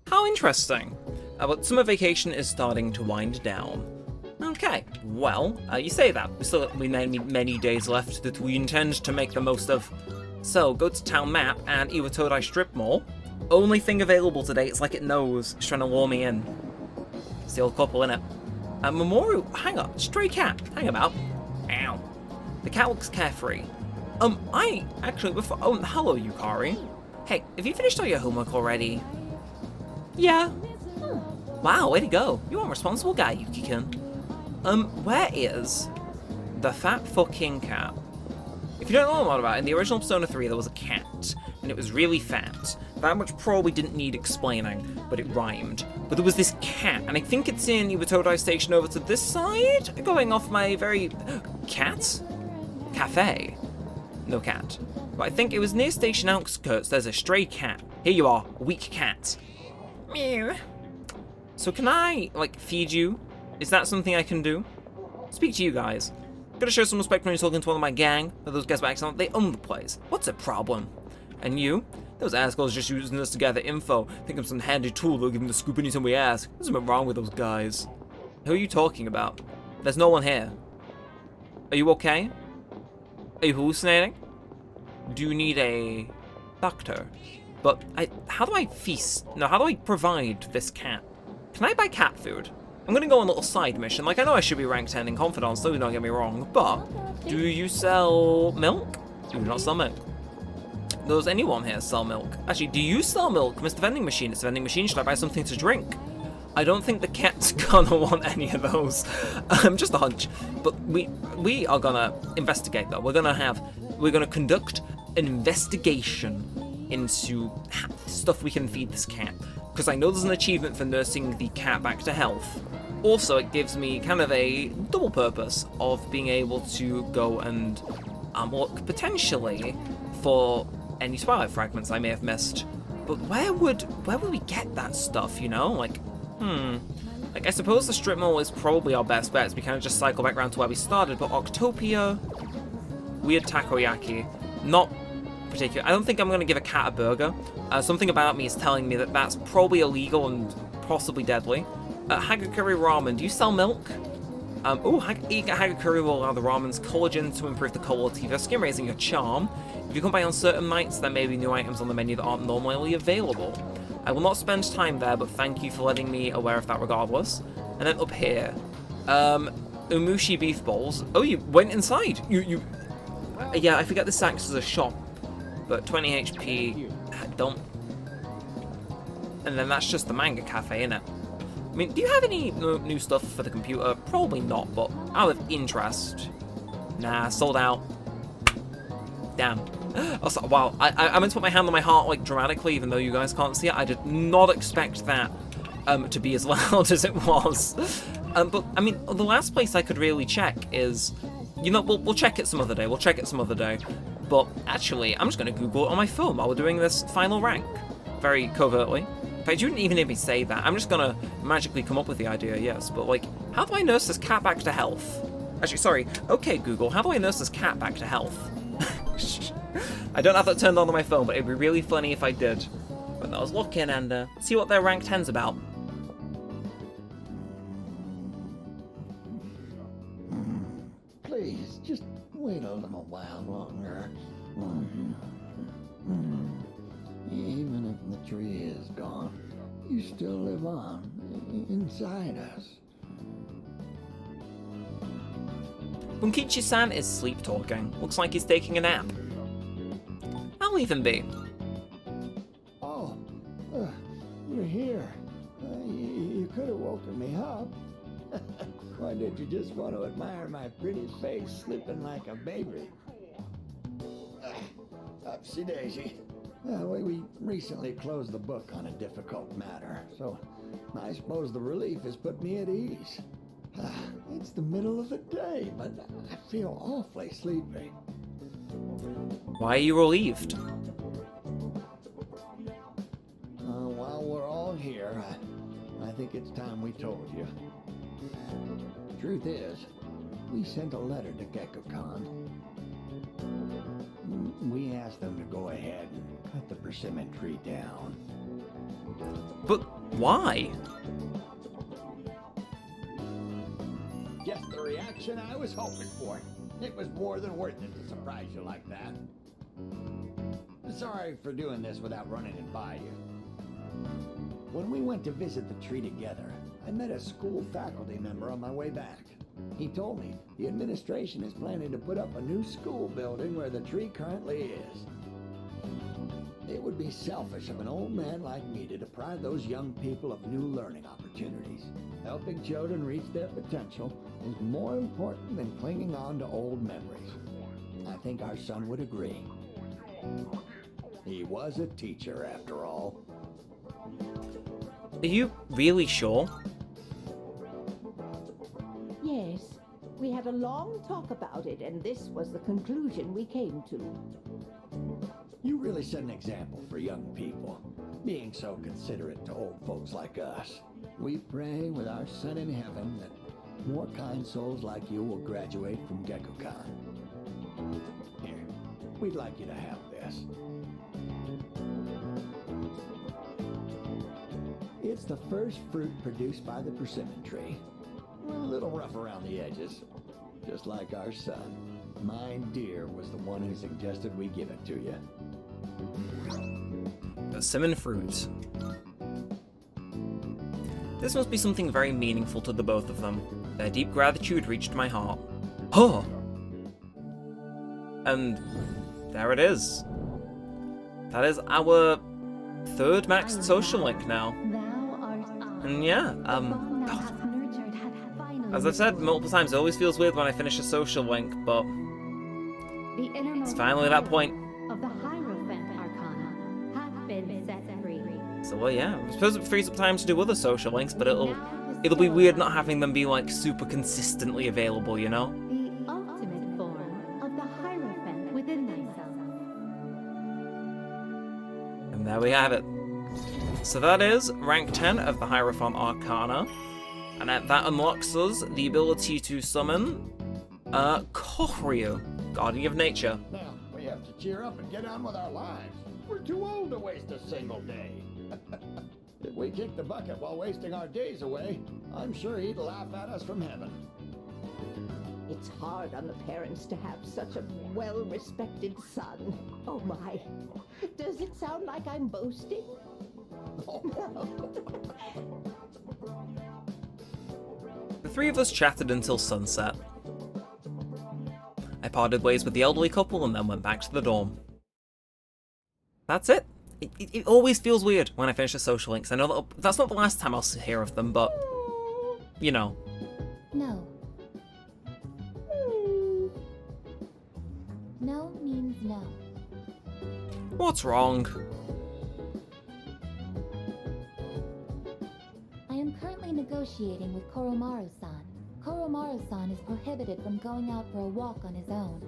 How interesting. But summer vacation is starting to wind down. Okay, well, you say that. We still have many days left that we intend to make the most of. So, go to town map and Iwatodai Strip Mall. Only thing available today, it's like it knows. It's trying to lure me in. It's the old couple, innit? Mamoru, hang up, stray cat, hang about. Ow. The cat looks carefree. I actually, before, oh, hello, Yukari. Hey, have you finished all your homework already? Yeah. Wow, way to go. You're a responsible guy, Yuki-kun. Where is the fat fucking cat? If you don't know a lot about it, in the original Persona 3 there was a cat, and it was really fat. That much probably didn't need explaining, but it rhymed. But there was this cat, and I think it's in Iwatodai Station over to this side? Going off my very... cat? Cafe? No cat. But I think it was near station outskirts, there's a stray cat. Here you are, a weak cat. Meow. So can I, like, feed you? Is that something I can do? Speak to you guys. Gotta show some respect when you're talking to one of my gang. Those guys by accident, they own the place. What's the problem? And you? Those assholes just using us to gather info. Think I'm some handy tool they'll give them the scoop anytime we ask. There's something wrong with those guys. Who are you talking about? There's no one here. Are you okay? Are you hallucinating? Do you need a doctor? But how do I feast? No, how do I provide this cat? Can I buy cat food? I'm gonna go on a little side mission. Like, I know I should be rank 10 in confidence, so don't get me wrong, but do you sell milk? You do not sell milk. Does anyone here sell milk? Actually, do you sell milk, Mr. Vending Machine? It's a vending machine. Should I buy something to drink? I don't think the cat's gonna want any of those. Just a hunch. But we are gonna investigate though. We're gonna conduct an investigation into stuff we can feed this cat. Because I know there's an achievement for nursing the cat back to health. Also, it gives me kind of a double purpose of being able to go and look potentially for any Twilight fragments I may have missed. But where would we get that stuff, you know? Like, Like, I suppose the strip mall is probably our best bet, as we kind of just cycle back around to where we started, but Octopia, weird takoyaki, not particular. I don't think I'm going to give a cat a burger. Something about me is telling me that that's probably illegal and possibly deadly. Hagakuri ramen, do you sell milk? Eating Hagakuri will allow the ramen's collagen to improve the quality of your skin, raising your charm. If you come by on certain nights, there may be new items on the menu that aren't normally available. I will not spend time there, but thank you for letting me aware of that regardless. And then up here, Umushi beef bowls. Oh, you went inside. Yeah, I forget this acts as a shop, but 20 HP, don't. And then that's just the manga cafe, innit? I mean, do you have any new stuff for the computer? Probably not, but out of interest. Nah, sold out. Damn. Wow, I meant to put my hand on my heart, like, dramatically, even though you guys can't see it. I did not expect that to be as loud as it was. But, I mean, the last place I could really check is... You know, we'll check it some other day. We'll check it some other day. But, actually, I'm just going to Google it on my phone while we're doing this final rank. Very covertly. In fact, you didn't even hear me say that. I'm just going to magically come up with the idea, yes. But, like, how do I nurse this cat back to health? Actually, sorry. Okay, Google, how do I nurse this cat back to health? I don't have that turned on my phone, but it'd be really funny if I did. But I was looking and see what their rank 10's about. Please, just wait a little while longer. Even if the tree is gone, you still live on inside us. Bunkichi-san is sleep-talking. Looks like he's taking a nap. I'll leave him be. Oh, you're here. You could have woken me up. Why did you just want to admire my pretty face sleeping like a baby? Upsy daisy. We recently closed the book on a difficult matter, so I suppose the relief has put me at ease. It's the middle of the day, but I feel awfully sleepy. Why are you relieved? While we're all here, I think it's time we told you. Truth is, we sent a letter to Gecko-Con. We asked them to go ahead and cut the persimmon tree down. But why? Just the reaction I was hoping for. It was more than worth it to surprise you like that. Sorry for doing this without running it by you. When we went to visit the tree together, I met a school faculty member on my way back. He told me the administration is planning to put up a new school building where the tree currently is. It would be selfish of an old man like me to deprive those young people of new learning opportunities. Helping children reach their potential is more important than clinging on to old memories. I think our son would agree. He was a teacher, after all. Are you really sure? Yes. We had a long talk about it, and this was the conclusion we came to. You really set an example for young people, being so considerate to old folks like us. We pray with our son in heaven that more kind souls like you will graduate from Gecko-Con. Here, we'd like you to have this. It's the first fruit produced by the persimmon tree. A little rough around the edges, just like our son. Mine dear was the one who suggested we give it to you. Persimmon fruit. This must be something very meaningful to the both of them. Their deep gratitude reached my heart. Oh! And there it is. That is our third maxed social link now. And yeah, as I've said multiple times, it always feels weird when I finish a social link, but it's finally that point. Of the Hierophant Arcana have been set free. So well, yeah, I suppose it frees up time to do other social links, but it'll be weird not having them be like super consistently available, you know? The ultimate form of the Hierophant within thyself. And there we have it. So that is rank 10 of the Hierophant Arcana. And that unlocks us the ability to summon Koryu, Guardian of Nature. Now, we have to cheer up and get on with our lives. We're too old to waste a single day. If we kick the bucket while wasting our days away, I'm sure he'd laugh at us from heaven. It's hard on the parents to have such a well-respected son. Oh my. Does it sound like I'm boasting? The three of us chatted until sunset. I parted ways with the elderly couple and then went back to the dorm. That's it. It always feels weird when I finish the social links. I know that's not the last time I'll hear of them, but you know. No. No means no. What's wrong? I am currently negotiating with Koromaru-san. Koromaru-san is prohibited from going out for a walk on his own.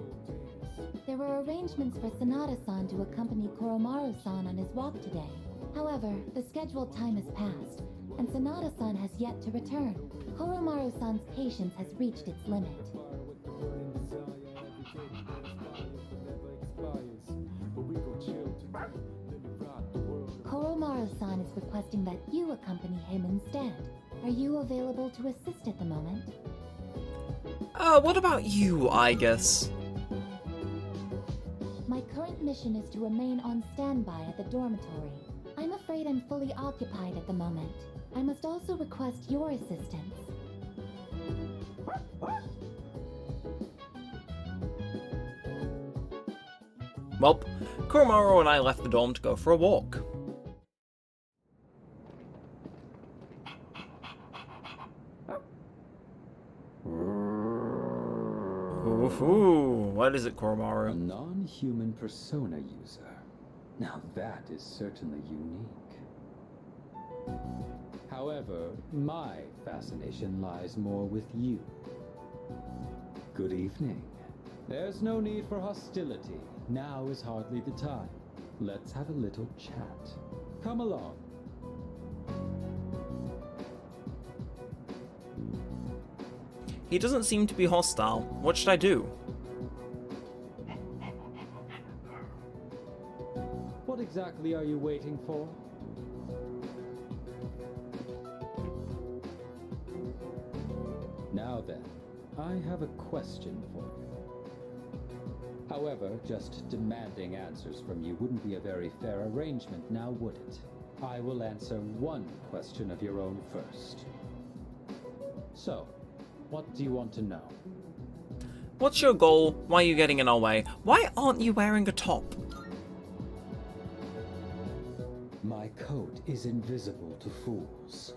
There were arrangements for Sanada-san to accompany Koromaru-san on his walk today. However, the scheduled time has passed, and Sanada-san has yet to return. Koromaru-san's patience has reached its limit. Koromaru-san is requesting that you accompany him instead. Are you available to assist at the moment? What about you, I guess? My current mission is to remain on standby at the dormitory. I'm afraid I'm fully occupied at the moment. I must also request your assistance. Well, Kuromaru and I left the dorm to go for a walk. Ooh, what is it, Kuromaru? A non-human persona user. Now that is certainly unique. However, my fascination lies more with you. Good evening. There's no need for hostility. Now is hardly the time. Let's have a little chat. Come along. He doesn't seem to be hostile. What should I do? What exactly are you waiting for? Now then, I have a question for you. However, just demanding answers from you wouldn't be a very fair arrangement, now would it? I will answer one question of your own first. So, what do you want to know? What's your goal? Why are you getting in our way? Why aren't you wearing a top? My coat is invisible to fools.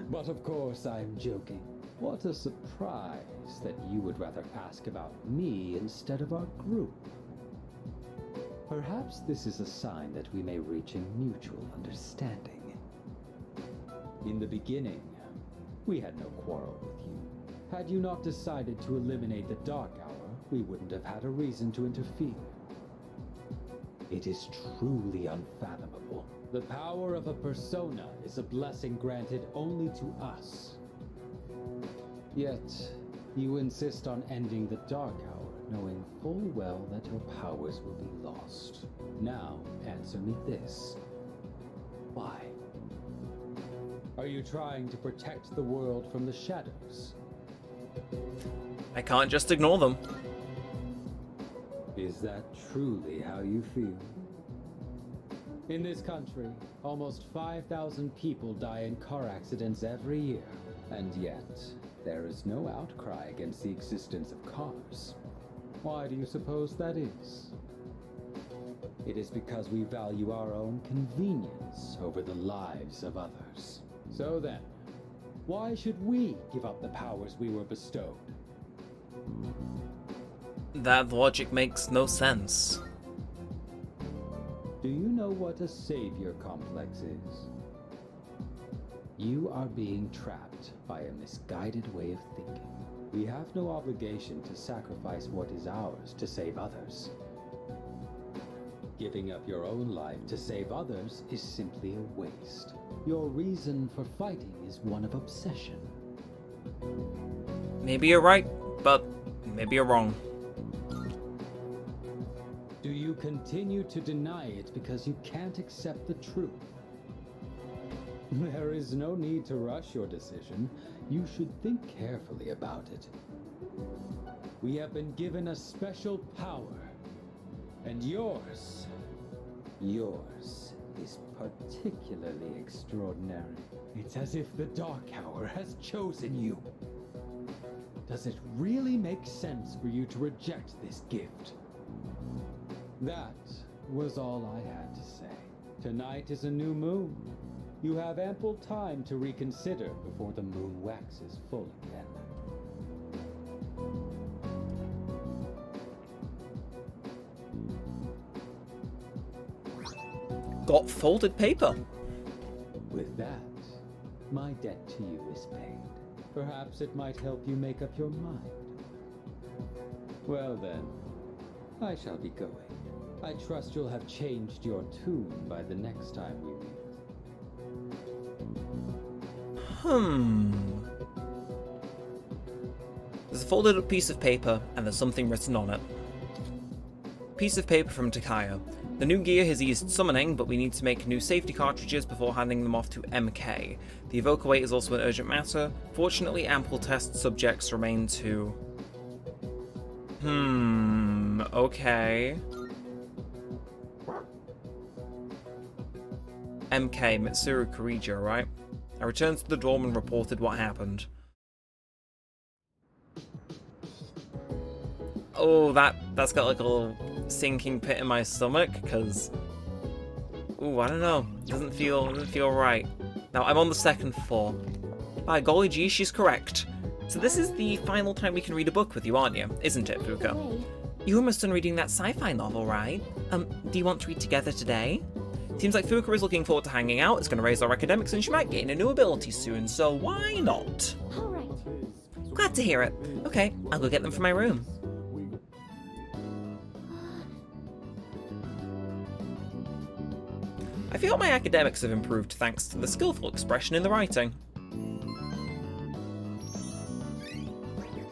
But of course I'm joking. What a surprise that you would rather ask about me instead of our group. Perhaps this is a sign that we may reach a mutual understanding. In the beginning, we had no quarrel with you. Had you not decided to eliminate the Dark Hour, we wouldn't have had a reason to interfere. It is truly unfathomable. The power of a persona is a blessing granted only to us. Yet, you insist on ending the Dark Hour, knowing full well that your powers will be lost. Now, answer me this. Why? Are you trying to protect the world from the shadows? I can't just ignore them. Is that truly how you feel? In this country, almost 5,000 people die in car accidents every year. And yet, there is no outcry against the existence of cars. Why do you suppose that is? It is because we value our own convenience over the lives of others. So then, why should we give up the powers we were bestowed? That logic makes no sense. Do you know what a savior complex is? You are being trapped by a misguided way of thinking. We have no obligation to sacrifice what is ours to save others. Giving up your own life to save others is simply a waste. Your reason for fighting is one of obsession. Maybe you're right, but maybe you're wrong. Do you continue to deny it because you can't accept the truth? There is no need to rush your decision. You should think carefully about it. We have been given a special power, and yours is particularly extraordinary. It's as if the Dark Hour has chosen you. Does it really make sense for you to reject this gift? That was all I had to say. Tonight is a new moon. You have ample time to reconsider before the moon waxes full again. Got folded paper. With that, my debt to you is paid. Perhaps it might help you make up your mind. Well then, I shall be going. I trust you'll have changed your tune by the next time we meet. There's a folded up piece of paper, and there's something written on it. Piece of paper from Takaya. The new gear has eased summoning, but we need to make new safety cartridges before handing them off to MK. The evoker weight is also an urgent matter. Fortunately, ample test subjects remain to... okay. MK, Mitsuru Kurija, right? I returned to the dorm and reported what happened. Oh, that's got like a little sinking pit in my stomach, because... Ooh, I don't know. Doesn't feel right. Now, I'm on the second floor. By golly gee, she's correct. So this is the final time we can read a book with you, aren't you? Isn't it, Fuka? You almost done reading that sci-fi novel, right? Do you want to read together today? Seems like Fuka is looking forward to hanging out, it's going to raise our academics, and she might gain a new ability soon, so why not? Alright. Glad to hear it. Okay, I'll go get them from my room. I feel my academics have improved thanks to the skillful expression in the writing.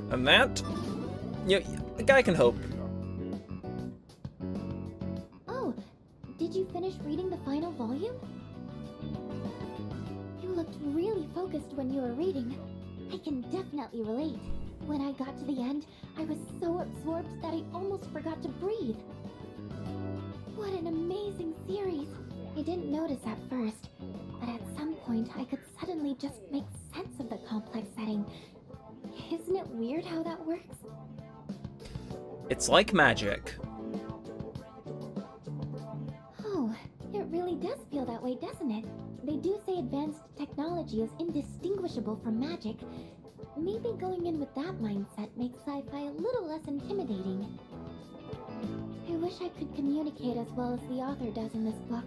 And that? Yeah, a guy can hope. Oh, did you finish reading the final volume? You looked really focused when you were reading. I can definitely relate. When I got to the end, I was so absorbed that I almost forgot to breathe. What an amazing series! I didn't notice at first, but at some point I could suddenly just make sense of the complex setting. Isn't it weird how that works? It's like magic. Oh, it really does feel that way, doesn't it? They do say advanced technology is indistinguishable from magic. Maybe going in with that mindset makes sci-fi a little less intimidating. I wish I could communicate as well as the author does in this book.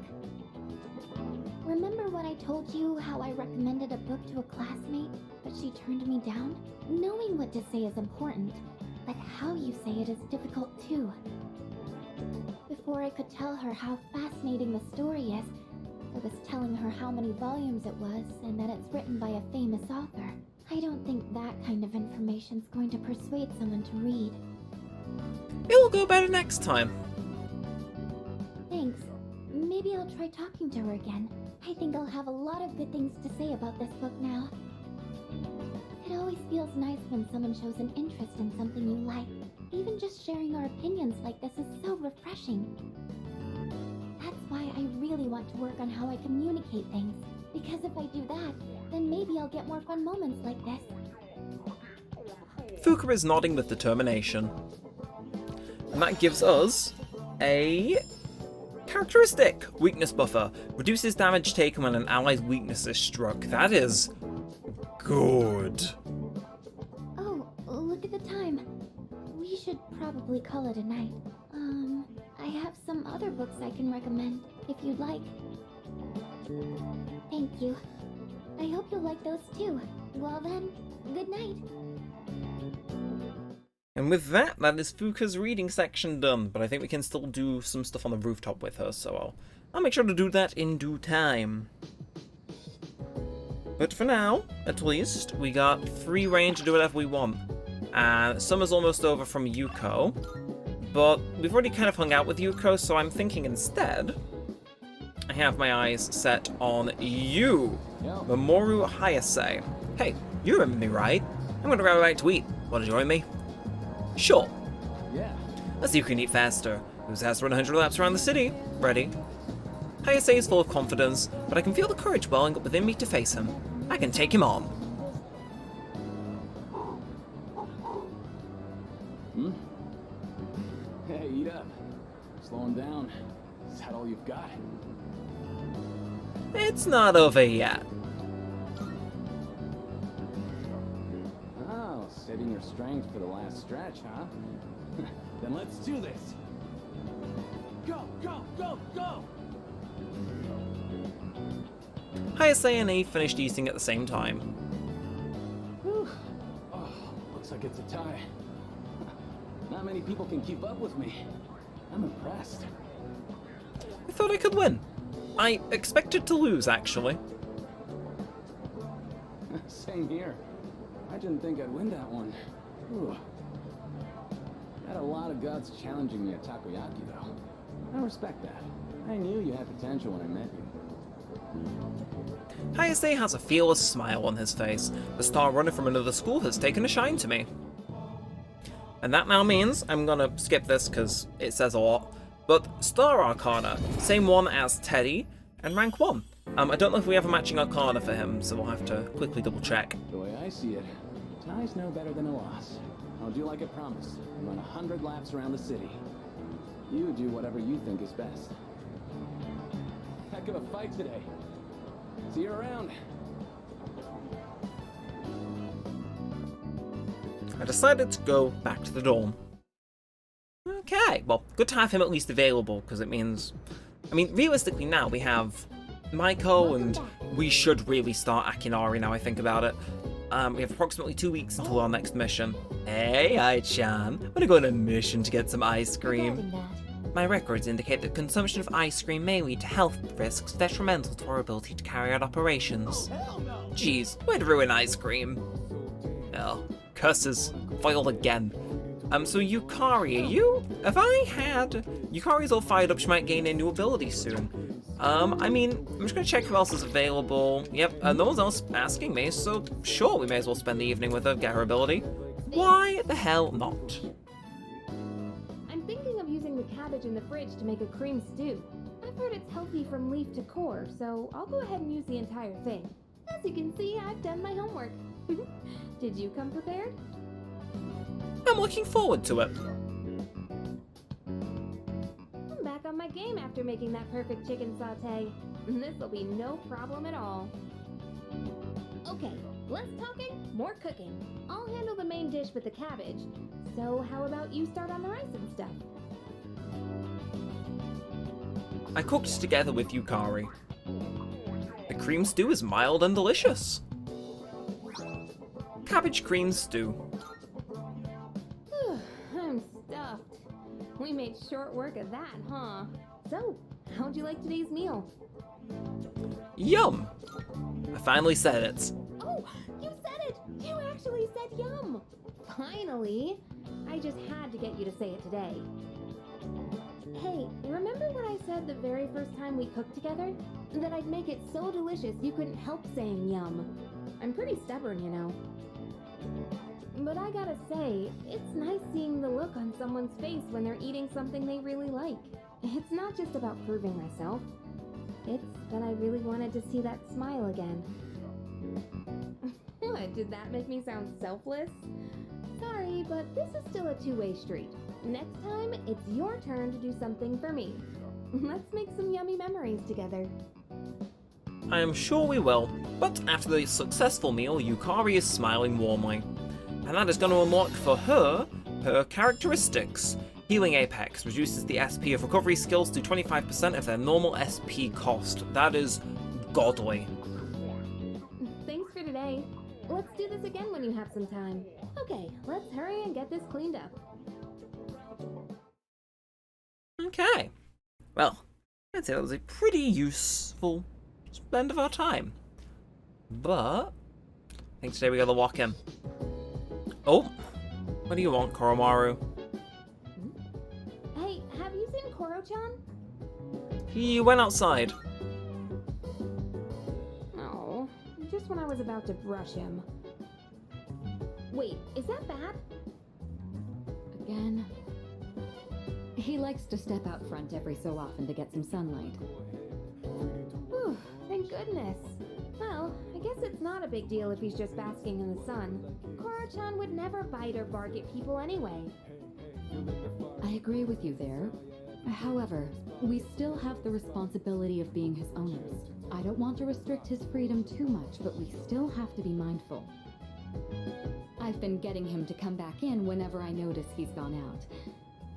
Remember when I told you how I recommended a book to a classmate, but she turned me down? Knowing what to say is important, but how you say it is difficult too. Before I could tell her how fascinating the story is, I was telling her how many volumes it was and that it's written by a famous author. I don't think that kind of information's going to persuade someone to read. It'll go better next time. Thanks. Maybe I'll try talking to her again. I think I'll have a lot of good things to say about this book now. It always feels nice when someone shows an interest in something you like. Even just sharing our opinions like this is so refreshing. That's why I really want to work on how I communicate things. Because if I do that, then maybe I'll get more fun moments like this. Fuka is nodding with determination. And that gives us a characteristic. Weakness buffer. Reduces damage taken when an ally's weakness is struck. That is good. Oh, look at the time. We should probably call it a night. I have some other books I can recommend, if you'd like. Thank you. I hope you'll like those too. Well then, good night. And with that, that is Fuka's reading section done, but I think we can still do some stuff on the rooftop with her, so I'll make sure to do that in due time. But for now, at least, we got free reign to do whatever we want. And summer's almost over from Yuko, but we've already kind of hung out with Yuko, so I'm thinking instead, I have my eyes set on you, Mamoru Hayase. Hey, you remember me, right? I'm gonna grab a bite to eat. Want to join me? Sure. Yeah. Let's see who can eat faster. Who's has to run 100 laps around the city? Ready? Hayase is full of confidence, but I can feel the courage welling up within me to face him. I can take him on. Hey, eat up. Slowing down. Is that all you've got? It's not over yet. Oh, saving your strength for the last stretch, huh? Then let's do this. Go, go, go, go! Hayase and Eve finished eating at the same time. Whew. Oh, looks like it's a tie. Not many people can keep up with me. I'm impressed. I thought I could win. I expected to lose, actually. Same here. I didn't think I'd win that one. Ooh. Had a lot of guts challenging me at Takoyaki, though. I respect that. I knew you had potential when I met you. Hayase has a fearless smile on his face. The star runner from another school has taken a shine to me. And that now means I'm gonna skip this because it says a lot. But Star Arcana, same one as Teddy, and rank 1. I don't know if we have a matching Arcana for him, so we'll have to quickly double check. The way I see it, ties no better than a loss. I'll do like I promised and run 100 laps around the city. You do whatever you think is best. Heck of a fight today. See you around. I decided to go back to the dorm. Okay, well, good to have him at least available, because it means... I mean, realistically now, we have Maiko, and we should really start Akinari now I think about it. We have approximately 2 weeks until our next mission. Hey, Ai-chan. I'm gonna go on a mission to get some ice cream. My records indicate that consumption of ice cream may lead to health risks detrimental to our ability to carry out operations. Jeez, way to ruin ice cream. Oh, curses. Foiled again. So Yukari, Yukari's all fired up, she might gain a new ability soon. I mean, I'm just gonna check who else is available. Yep, no one's else asking me, so sure, we may as well spend the evening with her, get her ability. Why the hell not? I'm thinking of using the cabbage in the fridge to make a cream stew. I've heard it's healthy from leaf to core, so I'll go ahead and use the entire thing. As you can see, I've done my homework. Did you come prepared? I'm looking forward to it. I'm back on my game after making that perfect chicken sauté. This'll be no problem at all. Okay, less talking, more cooking. I'll handle the main dish with the cabbage. So how about you start on the rice and stuff? I cooked together with Yukari. The cream stew is mild and delicious. Cabbage cream stew. I'm stuffed. We made short work of that, huh? So, how'd you like today's meal? Yum! I finally said it. Oh, you said it! You actually said yum! Finally! I just had to get you to say it today. Hey, remember what I said the very first time we cooked together? That I'd make it so delicious you couldn't help saying yum. I'm pretty stubborn, you know. But I gotta say, it's nice seeing the look on someone's face when they're eating something they really like. It's not just about proving myself. It's that I really wanted to see that smile again. What, did that make me sound selfless? Sorry, but this is still a two-way street. Next time, it's your turn to do something for me. Let's make some yummy memories together. I am sure we will, but after the successful meal, Yukari is smiling warmly. And that is going to unlock for her characteristics. Healing Apex reduces the SP of recovery skills to 25% of their normal SP cost. That is godly. Thanks for today. Let's do this again when you have some time. Okay, let's hurry and get this cleaned up. Okay. Well, I'd say that was a pretty useful spend of our time. But I think today we gotta walk in. Oh, what do you want, Koromaru? Hey, have you seen Koro-chan? He went outside. Oh, just when I was about to brush him. Wait, is that bad? Again? He likes to step out front every so often to get some sunlight. Whew, thank goodness. Well, I guess it's not a big deal if he's just basking in the sun. Koro-chan would never bite or bark at people anyway. I agree with you there. However, we still have the responsibility of being his owners. I don't want to restrict his freedom too much, but we still have to be mindful. I've been getting him to come back in whenever I notice he's gone out.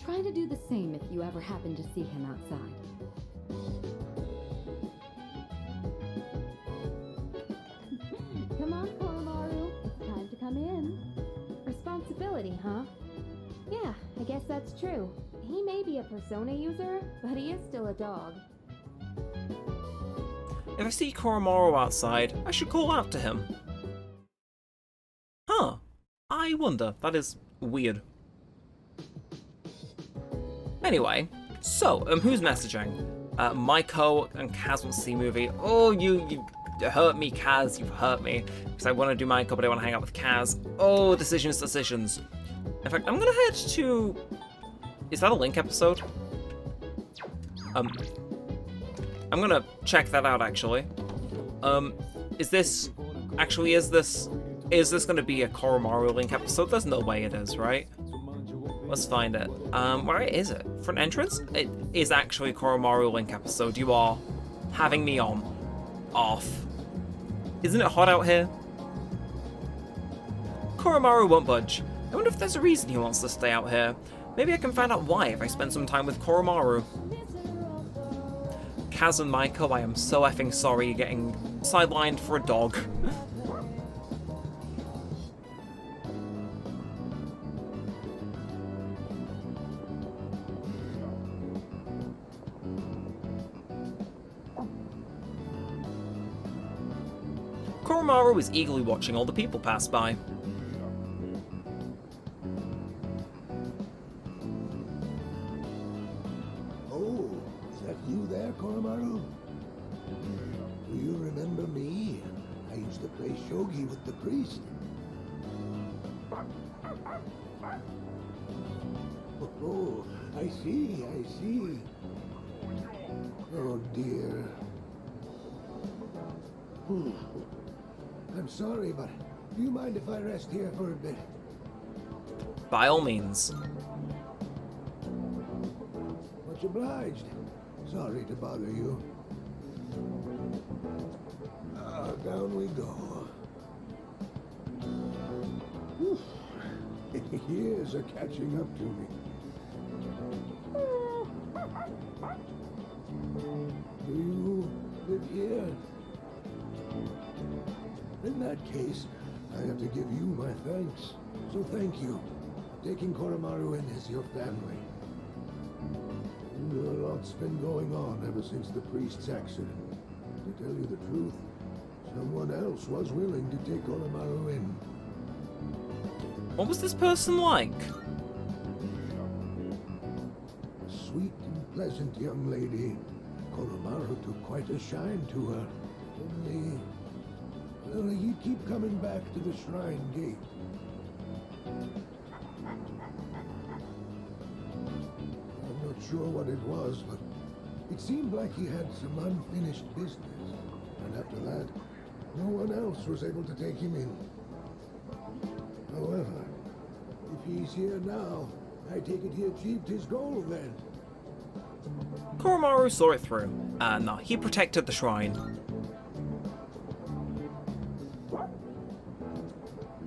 Try to do the same if you ever happen to see him outside. Come on, Koromaru. It's time to come in. Responsibility, huh? Yeah, I guess that's true. He may be a Persona user, but he is still a dog. If I see Koromaru outside, I should call out to him. Huh. I wonder. That is weird. Anyway, so, who's messaging? Maiko and Kaz wants to see movie. Oh, you hurt me, Kaz. You've hurt me. Because I want to do Maiko, but I want to hang out with Kaz. Oh, decisions. In fact, I'm gonna head to... Is that a Link episode? I'm gonna check that out, actually. Is this Is this going to be a Koromaru Link episode? There's no way it is, right? Let's find it. Where is it? Front entrance? It is actually a Koromaru Link episode. You are having me on. Off. Isn't it hot out here? Koromaru won't budge. I wonder if there's a reason he wants to stay out here. Maybe I can find out why if I spend some time with Koromaru. Kaz and Maiko, I am so effing sorry getting sidelined for a dog. Koromaru is eagerly watching all the people pass by. Oh, is that you there, Koromaru? Do you remember me? I used to play shogi with the priest. Oh, I see, I see. Oh dear. I'm sorry, but do you mind if I rest here for a bit? By all means. Much obliged. Sorry to bother you. Down we go. Years are catching up to me. Do you live here? In that case, I have to give you my thanks. So thank you for taking Koromaru in as your family. A lot's been going on ever since the priest's accident. To tell you the truth, someone else was willing to take Koromaru in. What was this person like? A sweet and pleasant young lady. Koromaru took quite a shine to her. Only he'd keep coming back to the shrine gate. I'm not sure what it was, but it seemed like he had some unfinished business. And after that, no one else was able to take him in. However, if he's here now, I take it he achieved his goal then. Koromaru saw it through. No, he protected the shrine.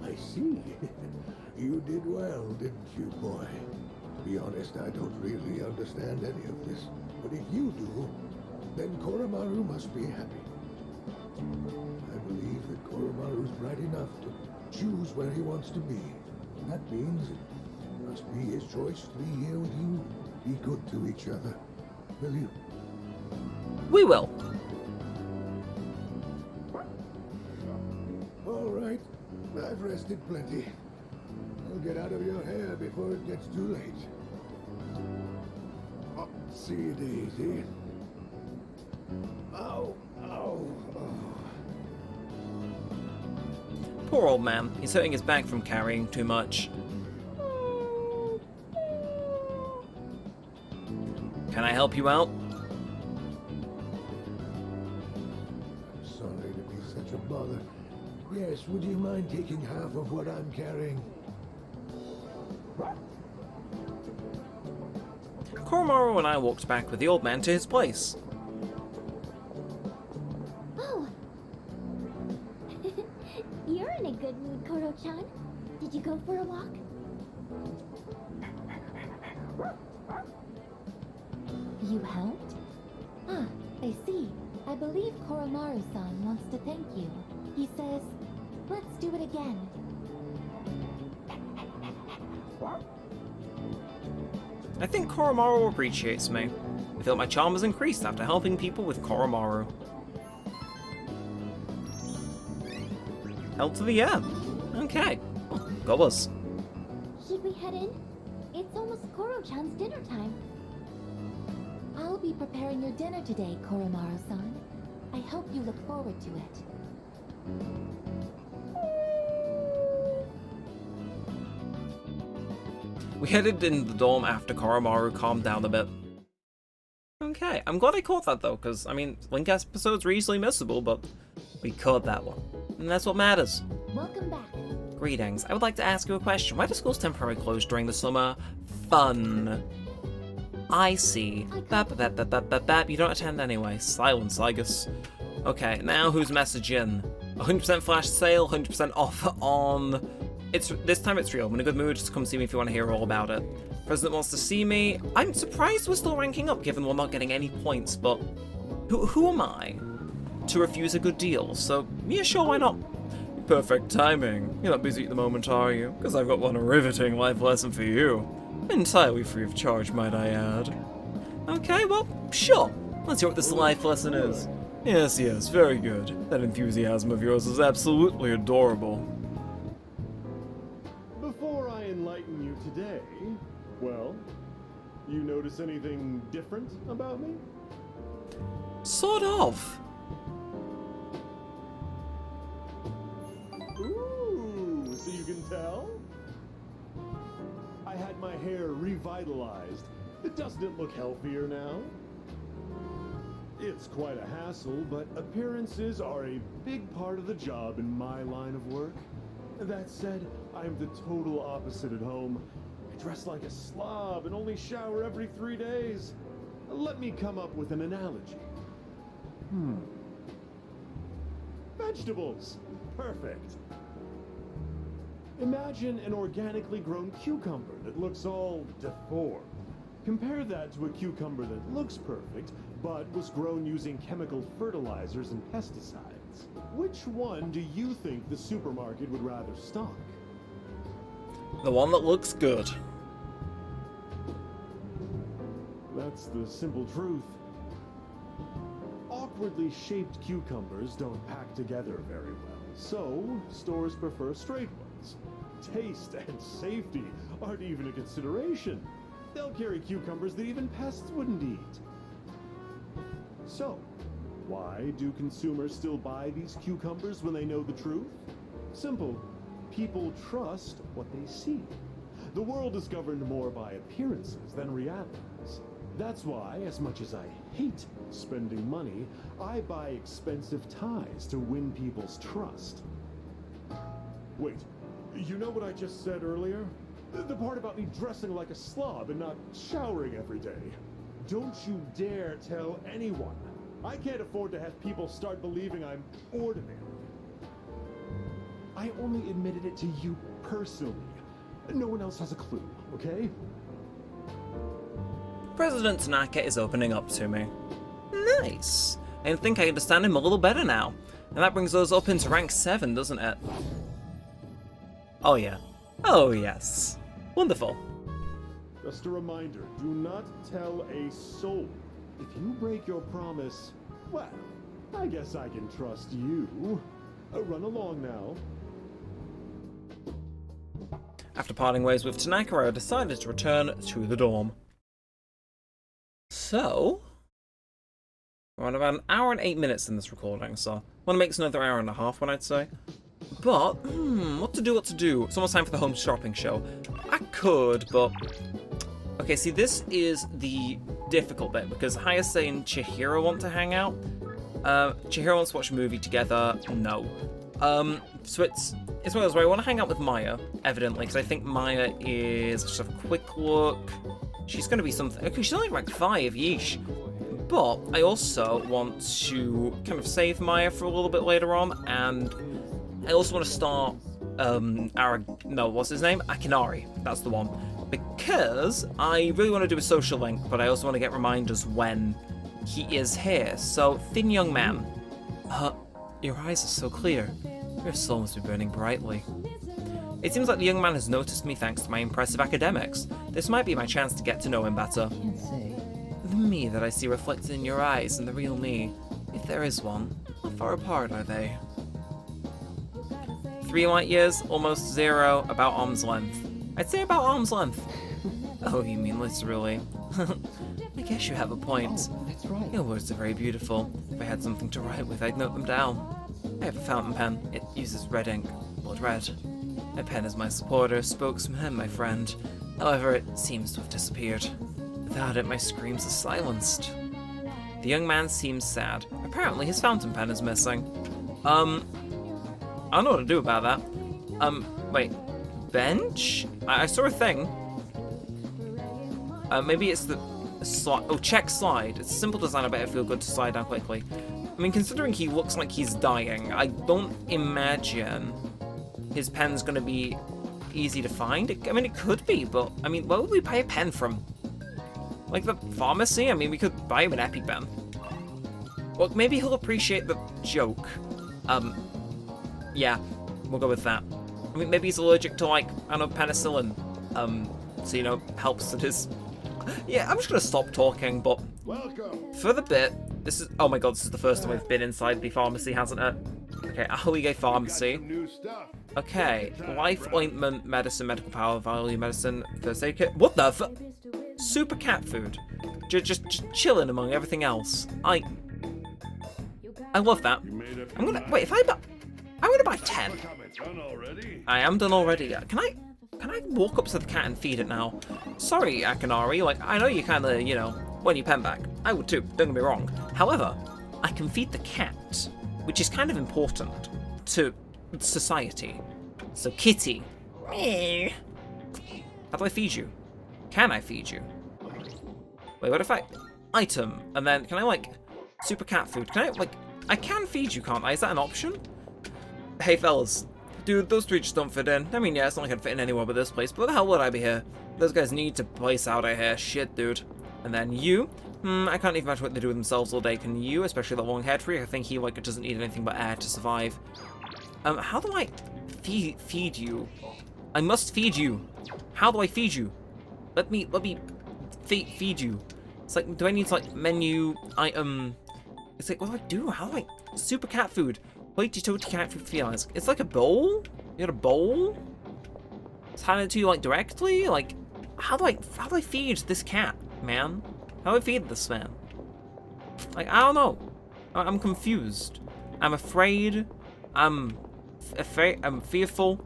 I see. You did well, didn't you, boy? To be honest, I don't really understand any of this. But if you do, then Koromaru must be happy. I believe that Koromaru's bright enough to choose where he wants to be. That means it must be his choice to be here with you. Be good to each other. Will you? We will. All right. I've rested plenty. I'll get out of your hair before it gets too late. Oh, see you, Daisy. Ow, ow, oh. Poor old man. He's hurting his back from carrying too much. Can I help you out? Sorry to be such a bother. Yes, would you mind taking half of what I'm carrying? Koromaru and I walked back with the old man to his place. Oh! You're in a good mood, Koro-chan. Did you go for a walk? You helped? Ah, I see. I believe Koromaru-san wants to thank you. He says, let's do it again. I think Koromaru appreciates me. I feel my charm has increased after helping people with Koromaru. Held to the air. Okay. Go us. Should we head in? It's almost Koro-chan's dinner time. I'll be preparing your dinner today, Koromaru-san. I hope you look forward to it. We headed in the dorm after Koromaru calmed down a bit. Okay, I'm glad I caught that though, because, I mean, Link episodes are easily missable, but we caught that one. And that's what matters. Welcome back. Greetings. I would like to ask you a question. Why do schools temporarily close during the summer? Fun. I see. Bap, bap, bap, bap, bap, bap. You don't attend anyway. Silence, I guess. Okay, now who's messaging? 100% flash sale, 100% off on... This time it's real. I'm in a good mood. Just come see me if you want to hear all about it. President wants to see me. I'm surprised we're still ranking up, given we're not getting any points, but... Who am I to refuse a good deal? So, yeah, sure, why not? Perfect timing. You're not busy at the moment, are you? Because I've got one riveting life lesson for you. Entirely free of charge, might I add. Okay, well, sure. Let's hear what this life lesson is. Yes, very good. That enthusiasm of yours is absolutely adorable. Before I enlighten you today, well, you notice anything different about me? Sort of. Ooh, so you can tell? I had my hair revitalized. Doesn't it look healthier now? It's quite a hassle, but appearances are a big part of the job in my line of work. That said, I'm the total opposite at home. I dress like a slob and only shower every 3 days. Let me come up with an analogy. Vegetables. Perfect. Imagine an organically grown cucumber that looks all deformed. Compare that to a cucumber that looks perfect, but was grown using chemical fertilizers and pesticides. Which one do you think the supermarket would rather stock? The one that looks good. That's the simple truth. Awkwardly shaped cucumbers don't pack together very well, so stores prefer straight ones. Taste and safety aren't even a consideration. They'll carry cucumbers that even pests wouldn't eat. So, why do consumers still buy these cucumbers when they know the truth? Simple. People trust what they see. The world is governed more by appearances than realities. That's why, as much as I hate spending money, I buy expensive ties to win people's trust. Wait, you know what I just said earlier? The part about me dressing like a slob and not showering every day. Don't you dare tell anyone. I can't afford to have people start believing I'm ordinary. I only admitted it to you personally. No one else has a clue, okay? President Tanaka is opening up to me. Nice. I think I understand him a little better now. And that brings us up into rank 7, doesn't it? Oh yeah. Oh yes. Wonderful. Just a reminder, do not tell a soul. If you break your promise, well, I guess I can trust you. Run along now. After parting ways with Tanaka, I decided to return to the dorm. So, we're on about an hour and 8 minutes in this recording, so I want to make this another hour and a half, one I'd say. But, what to do? It's almost time for the home shopping show. I could, but... Okay, see, this is the difficult bit, because Hayase and Chihiro want to hang out. Chihiro wants to watch a movie together. No. So it's one of those where I want to hang out with Maya, evidently, because I think Maya is... Just have a quick look. She's going to be something... Okay, she's only rank 5, yeesh. But I also want to kind of save Maya for a little bit later on, and I also want to start, what's his name? Akinari, that's the one. Because I really want to do a social link, but I also want to get reminders when he is here. So, thin young man. Your eyes are so clear. Your soul must be burning brightly. It seems like the young man has noticed me thanks to my impressive academics. This might be my chance to get to know him better. The me that I see reflected in your eyes and the real me, if there is one, how far apart are they? 3 light years, almost 0, about arm's length. I'd say about arm's length. Oh, you mean literally. I guess you have a point. Oh, that's right. Your words are very beautiful. If I had something to write with, I'd note them down. I have a fountain pen. It uses red ink, blood red. My pen is my supporter, spokesman, and my friend. However, it seems to have disappeared. Without it, my screams are silenced. The young man seems sad. Apparently, his fountain pen is missing. I don't know what to do about that. Wait. Bench? I saw a thing. Maybe it's the slide. Oh, check slide. It's a simple design. I bet it feel good to slide down quickly. I mean, considering he looks like he's dying, I don't imagine his pen's gonna be easy to find. I mean, it could be, but I mean, where would we buy a pen from? Like the pharmacy? I mean, we could buy him an EpiPen. Well, maybe he'll appreciate the joke. Yeah, we'll go with that. I mean, maybe he's allergic to, like, I don't know, penicillin. So, you know, helps with his... Yeah, I'm just gonna stop talking, but... Welcome. For the bit, this is... Oh my god, this is the first time we've been inside the pharmacy, hasn't it? Okay, Ahoige Pharmacy. Okay, life, ointment, medicine, medical power, value, medicine, first aid kit. What the f... Super cat food. Just chilling among everything else. I love that. I'm gonna... Wait, if I'm gonna buy 10. I am done already. Can I walk up to the cat and feed it now? Sorry, Akanari, like, I know you kinda, you know, want your pen back. I would too, don't get me wrong. However, I can feed the cat, which is kind of important to society. So, Kitty. How do I feed you? Can I feed you? Wait, what if I... Item, and then, can I, like, super cat food? Can I, like... I can feed you, can't I? Is that an option? Hey, fellas. Dude, those three just don't fit in. I mean, yeah, it's not like I'd fit in anywhere but this place, but what the hell would I be here? Those guys need to place out of here. Shit, dude. And then you. I can't even imagine what they do with themselves all day. Can you? Especially that long-haired freak. I think he, like, doesn't need anything but air to survive. How do I feed you? I must feed you. How do I feed you? Let me feed you. It's like, do I need to, like, menu item? It's like, what do I do? How do I... Super cat food. Hoity toity cat food feelings. It's like a bowl? You got a bowl? It's handed to you, like, directly? Like, how do I feed this cat, man? How do I feed this man? Like, I don't know. I'm confused. I'm afraid. I'm fearful.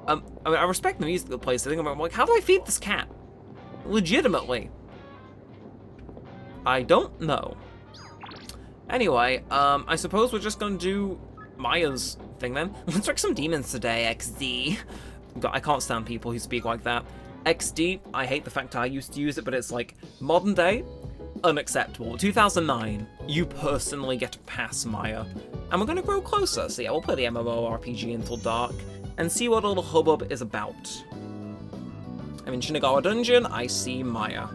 I mean, I respect the music that plays. I'm like, how do I feed this cat? Legitimately. I don't know. Anyway, I suppose we're just gonna do Maya's thing then. Let's trick some demons today, XD. God, I can't stand people who speak like that. XD, I hate the fact I used to use it, but it's like, modern day, unacceptable. 2009, you personally get to pass Maya. And we're gonna grow closer, so yeah, we'll play the MMORPG until dark, and see what all the hubbub is about. I'm in Shinagawa Dungeon, I see Maya.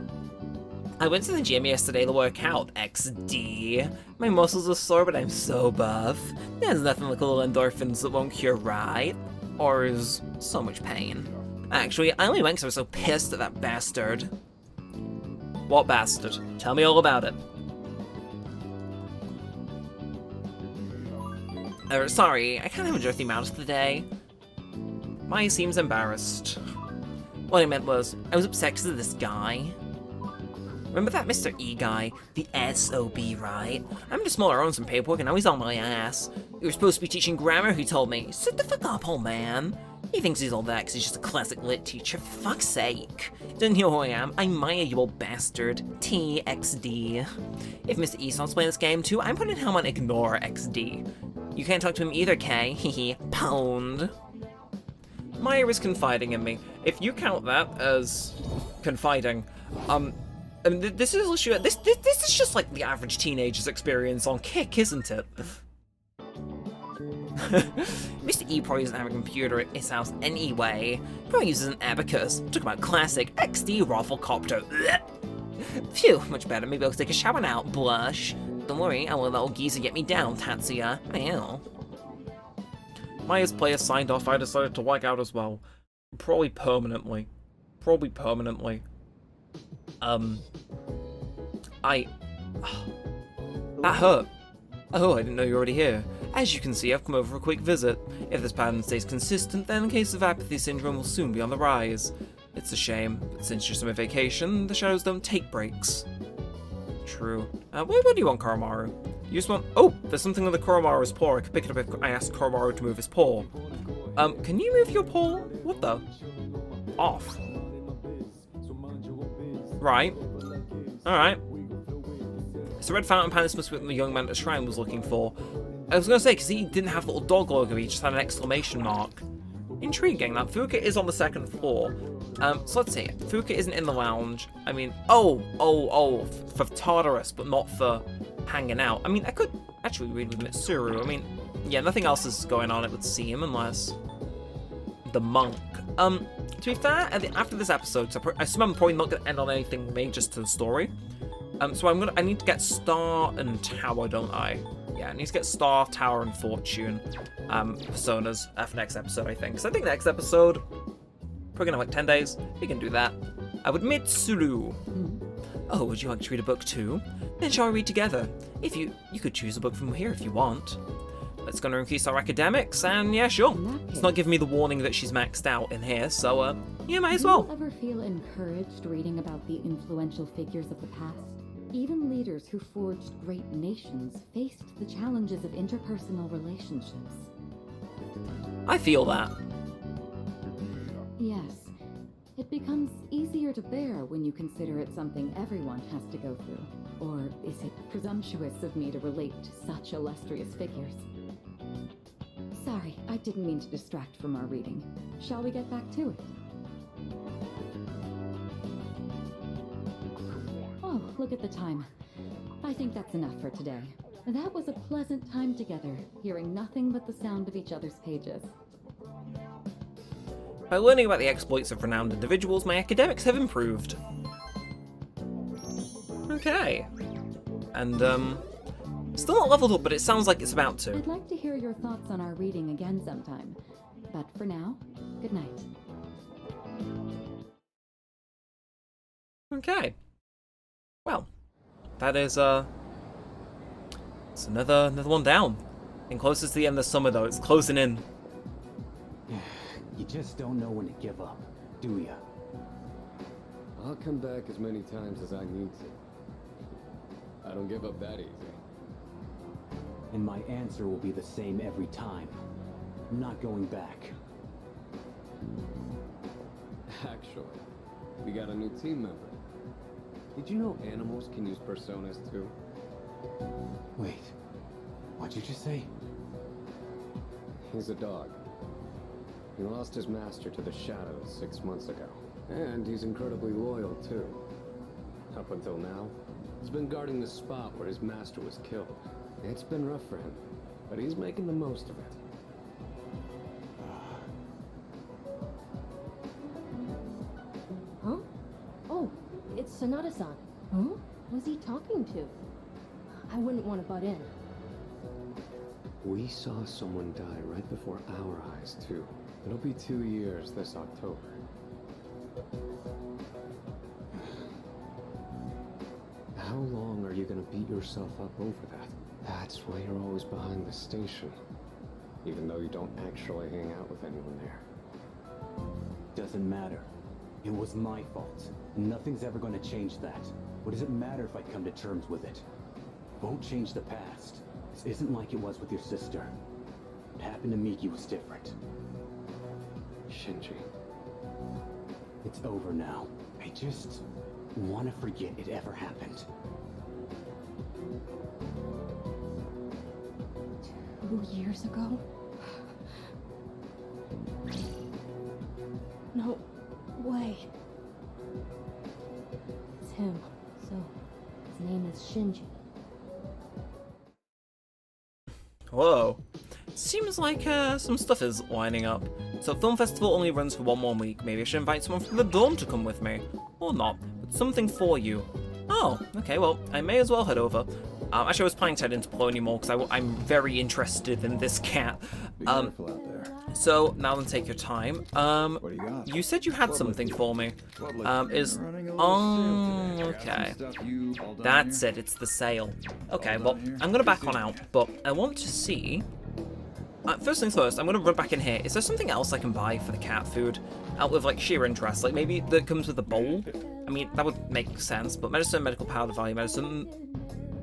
I went to the gym yesterday to work out, XD. My muscles are sore, but I'm so buff. There's nothing like a little endorphins that won't cure, right? Or is so much pain. Actually, I only went because I was so pissed at that bastard. What bastard? Tell me all about it. Sorry, I can't have a earthy mouth today. Maya seems embarrassed. What I meant was, I was upset because of this guy. Remember that Mr. E guy? The SOB, right? I'm just smaller on some paperwork and now he's on my ass. You were supposed to be teaching grammar, he told me. Sit the fuck up, old man. He thinks he's all that because he's just a classic lit teacher, for fuck's sake. Don't you know who I am? I'm Maya, you old bastard. TXD. If Mr. E's not playing this game too, I'm putting him on ignore XD. You can't talk to him either, K. Hehe. Pound. Maya is confiding in me. If you count that as confiding, I mean, this is just like the average teenager's experience on Kick, isn't it? Mr. E probably doesn't have a computer at his house anyway. Probably uses an abacus. Talk about classic XD Rafflecopter. Phew, much better. Maybe I'll take a shower now. Blush. Don't worry, I will let old geezer get me down, Tatsuya. Ew. Maya's player signed off. I decided to wipe out as well. Probably permanently. Probably permanently. That hurt. Oh, I didn't know you were already here. As you can see, I've come over for a quick visit. If this pattern stays consistent, then a case of apathy syndrome will soon be on the rise. It's a shame, but since you're on vacation, the shadows don't take breaks. True. What do you want, Koromaru? You just want... Oh, there's something on the Koromaru's paw. I could pick it up if I asked Koromaru to move his paw. Can you move your paw? What the? Off. Right. Alright. It's a red fountain pen. This must be what the young man at the shrine was looking for. I was gonna say, because he didn't have the little dog logo, he just had an exclamation mark. Intriguing. That Fuka is on the second floor. So let's see. Fuka isn't in the lounge. I mean, for Tartarus, but not for hanging out. I mean, I could actually read with Mitsuru. I mean, yeah, nothing else is going on, it would seem, unless the monk. To be fair, after this episode, so I assume I'm probably not going to end on anything major to the story. So I need to get Star and Tower, don't I? Yeah, I need to get Star, Tower, and Fortune personas for next episode, I think. So I think next episode, probably gonna have like 10 days. We can do that. I would Mitsuru. Oh, would you like to read a book too? Then shall we read together? If you could choose a book from here if you want. That's gonna increase our academics, and yeah, sure. It's not giving me the warning that she's maxed out in here, so yeah, might as well. Do you ever feel encouraged reading about the influential figures of the past? Even leaders who forged great nations faced the challenges of interpersonal relationships. I feel that. Yes. It becomes easier to bear when you consider it something everyone has to go through. Or is it presumptuous of me to relate to such illustrious figures? Sorry, I didn't mean to distract from our reading. Shall we get back to it? Oh, look at the time. I think that's enough for today. That was a pleasant time together, hearing nothing but the sound of each other's pages. By learning about the exploits of renowned individuals, my academics have improved. Okay. And, still not leveled up, but it sounds like it's about to. I'd like to hear your thoughts on our reading again sometime. But for now, good night. Okay. Well, that is, it's another one down. And closest to the end of the summer, though. It's closing in. You just don't know when to give up, do ya? I'll come back as many times as I need to. I don't give up that easy. And my answer will be the same every time. I'm not going back. Actually, we got a new team member. Did you know animals can use personas too? Wait, what'd you just say? He's a dog. He lost his master to the shadows 6 months ago. And he's incredibly loyal too. Up until now, he's been guarding the spot where his master was killed. It's been rough for him, but he's making the most of it. Huh? Oh, it's Sonata-san. Huh? Who's he talking to? I wouldn't want to butt in. We saw someone die right before our eyes, too. It'll be 2 years this October. How long are you gonna beat yourself up over that? That's why you're always behind the station. Even though you don't actually hang out with anyone there. Doesn't matter. It was my fault. Nothing's ever going to change that. What does it matter if I come to terms with it? Won't change the past. This isn't like it was with your sister. What happened to Miki was different. Shinji. It's over now. I just want to forget it ever happened. 2 years ago? No way. It's him. So, his name is Shinji. Whoa. Seems like some stuff is lining up. So film festival only runs for 1 more week. Maybe I should invite someone from the dorm to come with me. Or not. But something for you. Oh, okay, well, I may as well head over. Actually, I was planning to head into Polonium because I'm very interested in this cat. Be careful out there. So, now then take your time. What do you got? You said you had something for me. Okay. That's it, it's the sale. Okay, well, I'm gonna back on out, but I want to see... first things first, I'm gonna run back in here. Is there something else I can buy for the cat food? Out of, like, sheer interest? Like, maybe that comes with a bowl? I mean, that would make sense, but medicine, medical powder, value medicine...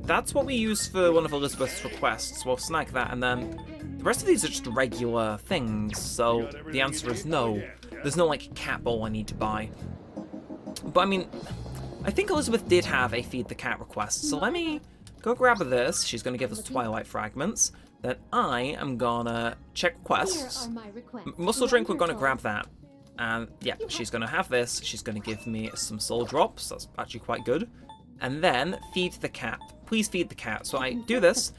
That's what we use for one of Elizabeth's requests. We'll snag that, and then... The rest of these are just regular things, so the answer is no. There's no, like, cat bowl I need to buy. But, I mean, I think Elizabeth did have a feed the cat request, so let me go grab this. She's gonna give us Twilight Fragments. Then I am gonna check quests. Here are my requests. Muscle Drink, we're gonna grab that. And yeah, she's gonna have this. She's gonna give me some soul drops. That's actually quite good. And then feed the cat. Please feed the cat. So I do this.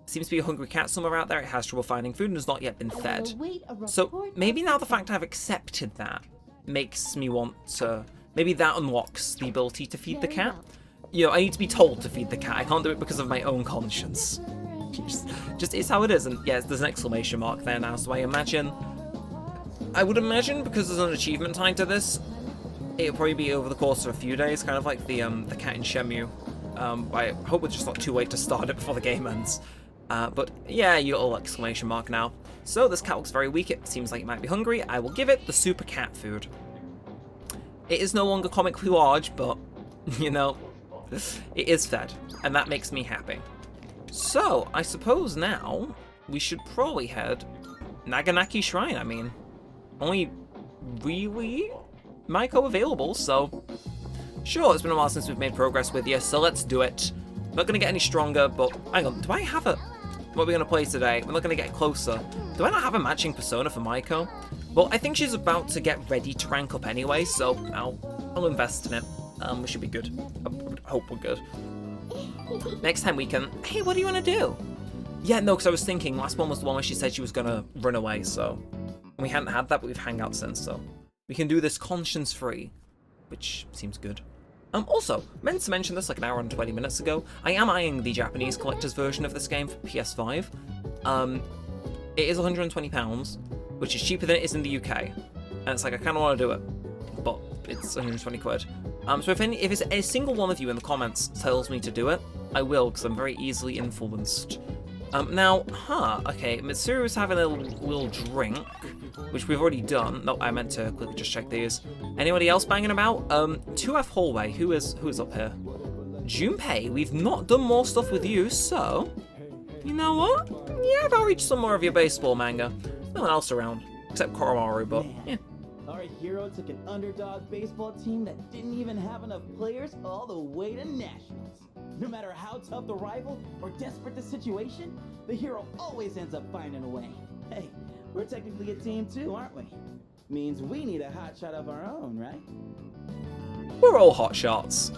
Seems to be a hungry cat somewhere out there. It has trouble finding food and has not yet been fed. So maybe now the fact I've accepted that makes me want to... Maybe that unlocks the ability to feed the cat. You know, I need to be told to feed the cat. I can't do it because of my own conscience. Just is how it is. And yes, there's an exclamation mark there now. So I would imagine because there's an achievement tied to this, it'll probably be over the course of a few days, kind of like the cat in Shenmue. I hope it's just not too late to start it before the game ends. But yeah, you little exclamation mark now. So this cat looks very weak. It seems like it might be hungry. I will give it the super cat food. It is no longer comically large, but you know, it is fed, and that makes me happy. So I suppose now we should probably head Naganaki Shrine. I mean, only really Maiko available, so sure, it's been a while since we've made progress with you, so let's do it. Not gonna get any stronger, but hang on, do I have a... What are we gonna play today? We're not gonna get closer. Do I not have a matching persona for Maiko? Well, I think she's about to get ready to rank up anyway, so I'll invest in it. We should be good. I hope we're good. Next time we can... Hey, what do you want to do? Yeah, no, because I was thinking, last one was the one where she said she was gonna run away, so... And we hadn't had that, but we've hung out since, so... We can do this conscience-free, which seems good. Also, meant to mention this like an hour and 20 minutes ago, I am eyeing the Japanese collector's version of this game for PS5. It is £120, which is cheaper than it is in the UK. And it's like, I kind of want to do it, but it's 120 quid. So if it's a single one of you in the comments tells me to do it, I will, because I'm very easily influenced. Okay, Mitsuru's having a little drink, which we've already done. No, I meant to quickly just check these. Anybody else banging about? 2F Hallway, who is up here? Junpei, we've not done more stuff with you, so... You know what? Yeah, I'll reach some more of your baseball manga. No one else around, except Koromaru, but yeah. Our hero took an underdog baseball team that didn't even have enough players all the way to nationals. No matter how tough the rival or desperate the situation, the hero always ends up finding a way. Hey, we're technically a team too, aren't we? Means we need a hotshot of our own, right? We're all hotshots.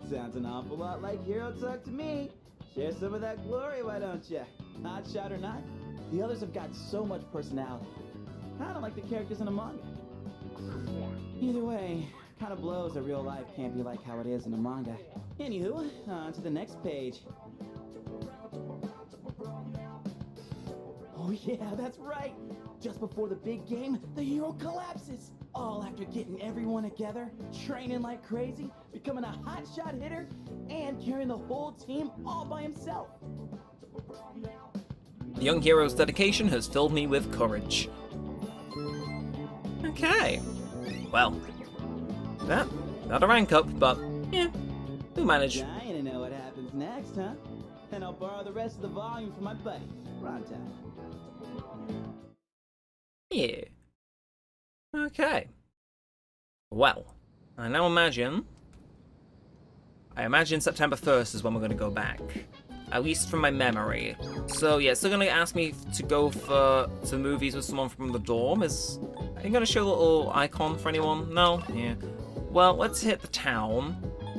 Sounds an awful lot like Hero Talk to me. Share some of that glory, why don't ya? Hotshot or not, the others have got so much personality. Kinda like the characters in a manga. Either way, kinda blows that real life can't be like how it is in a manga. Anywho, on to the next page. Oh yeah, that's right! Just before the big game, the hero collapses! All after getting everyone together, training like crazy, becoming a hotshot hitter, and carrying the whole team all by himself. The young hero's dedication has filled me with courage. Okay. Well, not a rank up, but yeah, we'll manage. Dying to know what happens next, huh? And I'll borrow the rest of the volume from my buddy, Ronto. Yeah. Okay. Well, I now imagine September 1st is when we're going to go back. At least from my memory. So yeah, still gonna ask me to go for some movies with someone from the dorm. Are you gonna show a little icon for anyone? No? Yeah. Well, let's hit the town.